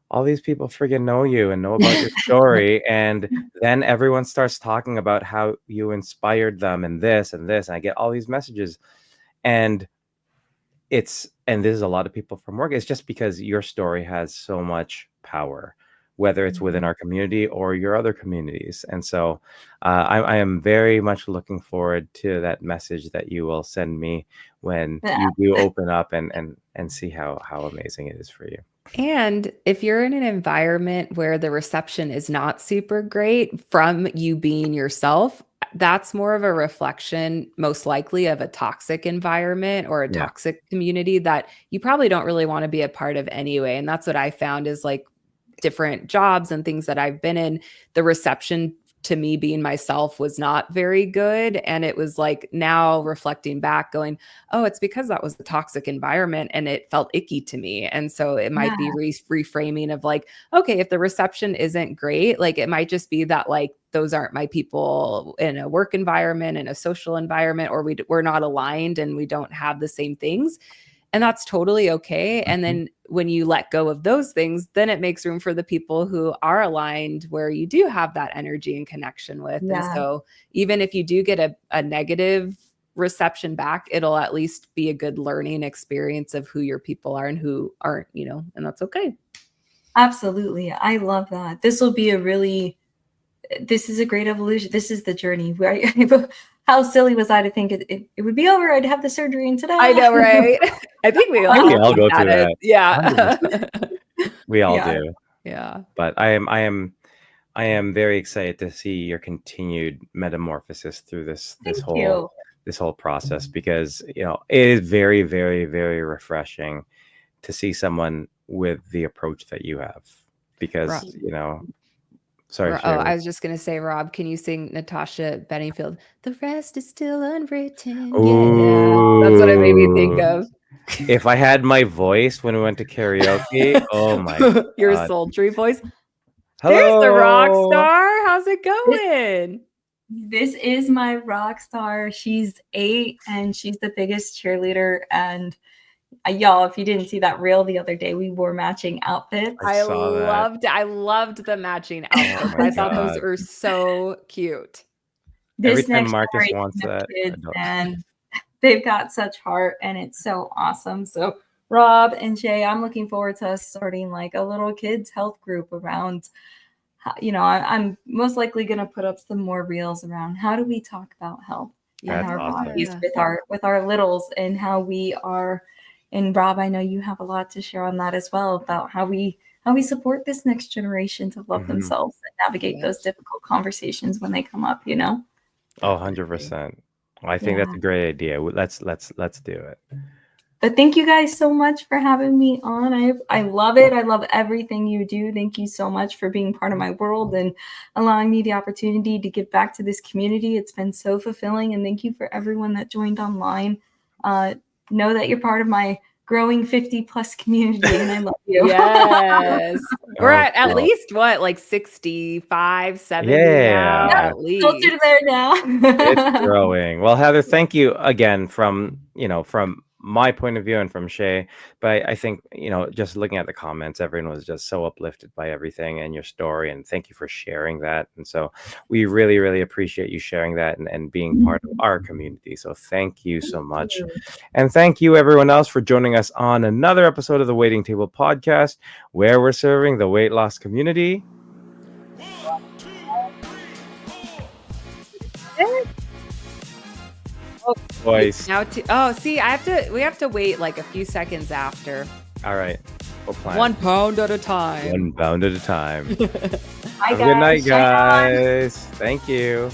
all these people friggin' know you and know about your story. And then everyone starts talking about how you inspired them and this and this. And I get all these messages. And this is a lot of people from work. It's just because your story has so much power, whether it's within our community or your other communities. And so I am very much looking forward to that message that you will send me when you do open up and see how amazing it is for you. And if you're in an environment where the reception is not super great from you being yourself, that's more of a reflection, most likely, of a toxic environment or a Yeah. toxic community that you probably don't really want to be a part of anyway. And that's what I found is like different jobs and things that I've been in, the reception to me being myself was not very good. And it was like now reflecting back going, oh, it's because that was a toxic environment and it felt icky to me. And so it might be reframing of like, okay, if the reception isn't great, like it might just be that like those aren't my people in a work environment, in a social environment, or we're not aligned and we don't have the same things. And that's totally okay. And then when you let go of those things, then it makes room for the people who are aligned where you do have that energy and connection with. And so even if you do get a negative reception back, it'll at least be a good learning experience of who your people are and who aren't, you know, and that's okay. Absolutely. I love that. This is a great evolution. This is the journey. How silly was I to think it would be over? I'd have the surgery and today. I know, right? I think we all go through that. Yeah. We all do. Yeah. But I am very excited to see your continued metamorphosis through this whole process, because you know it is very, very, very refreshing to see someone with the approach that you have, because you know. Sorry. I was just gonna say, Rob, can you sing Natasha Bedingfield? The rest is still unwritten. Ooh. Yeah, that's what it made me think of. If I had my voice when we went to karaoke, oh my God. Your sultry voice. Hello. There's the rock star. How's it going? This is my rock star. She's 8 and she's the biggest cheerleader. And y'all, if you didn't see that reel the other day, we wore matching outfits. I loved the matching outfits. I thought those were so cute. Every time Marcus wants that, and they've got such heart, and it's so awesome. So Rob and Jay, I'm looking forward to us starting like a little kids health group around, you know, I'm most likely going to put up some more reels around how do we talk about health in our bodies with our littles, and how we are. And Rob, I know you have a lot to share on that as well, about how we support this next generation to love themselves and navigate those difficult conversations when they come up, you know? Oh, 100%. Well, I think that's a great idea. Let's do it. But thank you guys so much for having me on. I love it. I love everything you do. Thank you so much for being part of my world and allowing me the opportunity to give back to this community. It's been so fulfilling. And thank you for everyone that joined online. Know that you're part of my growing 50+ community, and I love you. Yes. We're at least what, like 65, 70 now, at least. Closer there now. It's growing. Well, Heather, thank you again from my point of view and from Shay. But I think, you know, just looking at the comments, everyone was just so uplifted by everything and your story. And thank you for sharing that. And so we really, really appreciate you sharing that and being part of our community. So thank you so much. And thank you, everyone else, for joining us on another episode of the Waiting Table Podcast, where we're serving the weight loss community. Voice. Now we have to wait like a few seconds after. All right. We'll plan. 1 pound at a time. 1 pound at a time. Bye, Have a good night, guys. Thank you.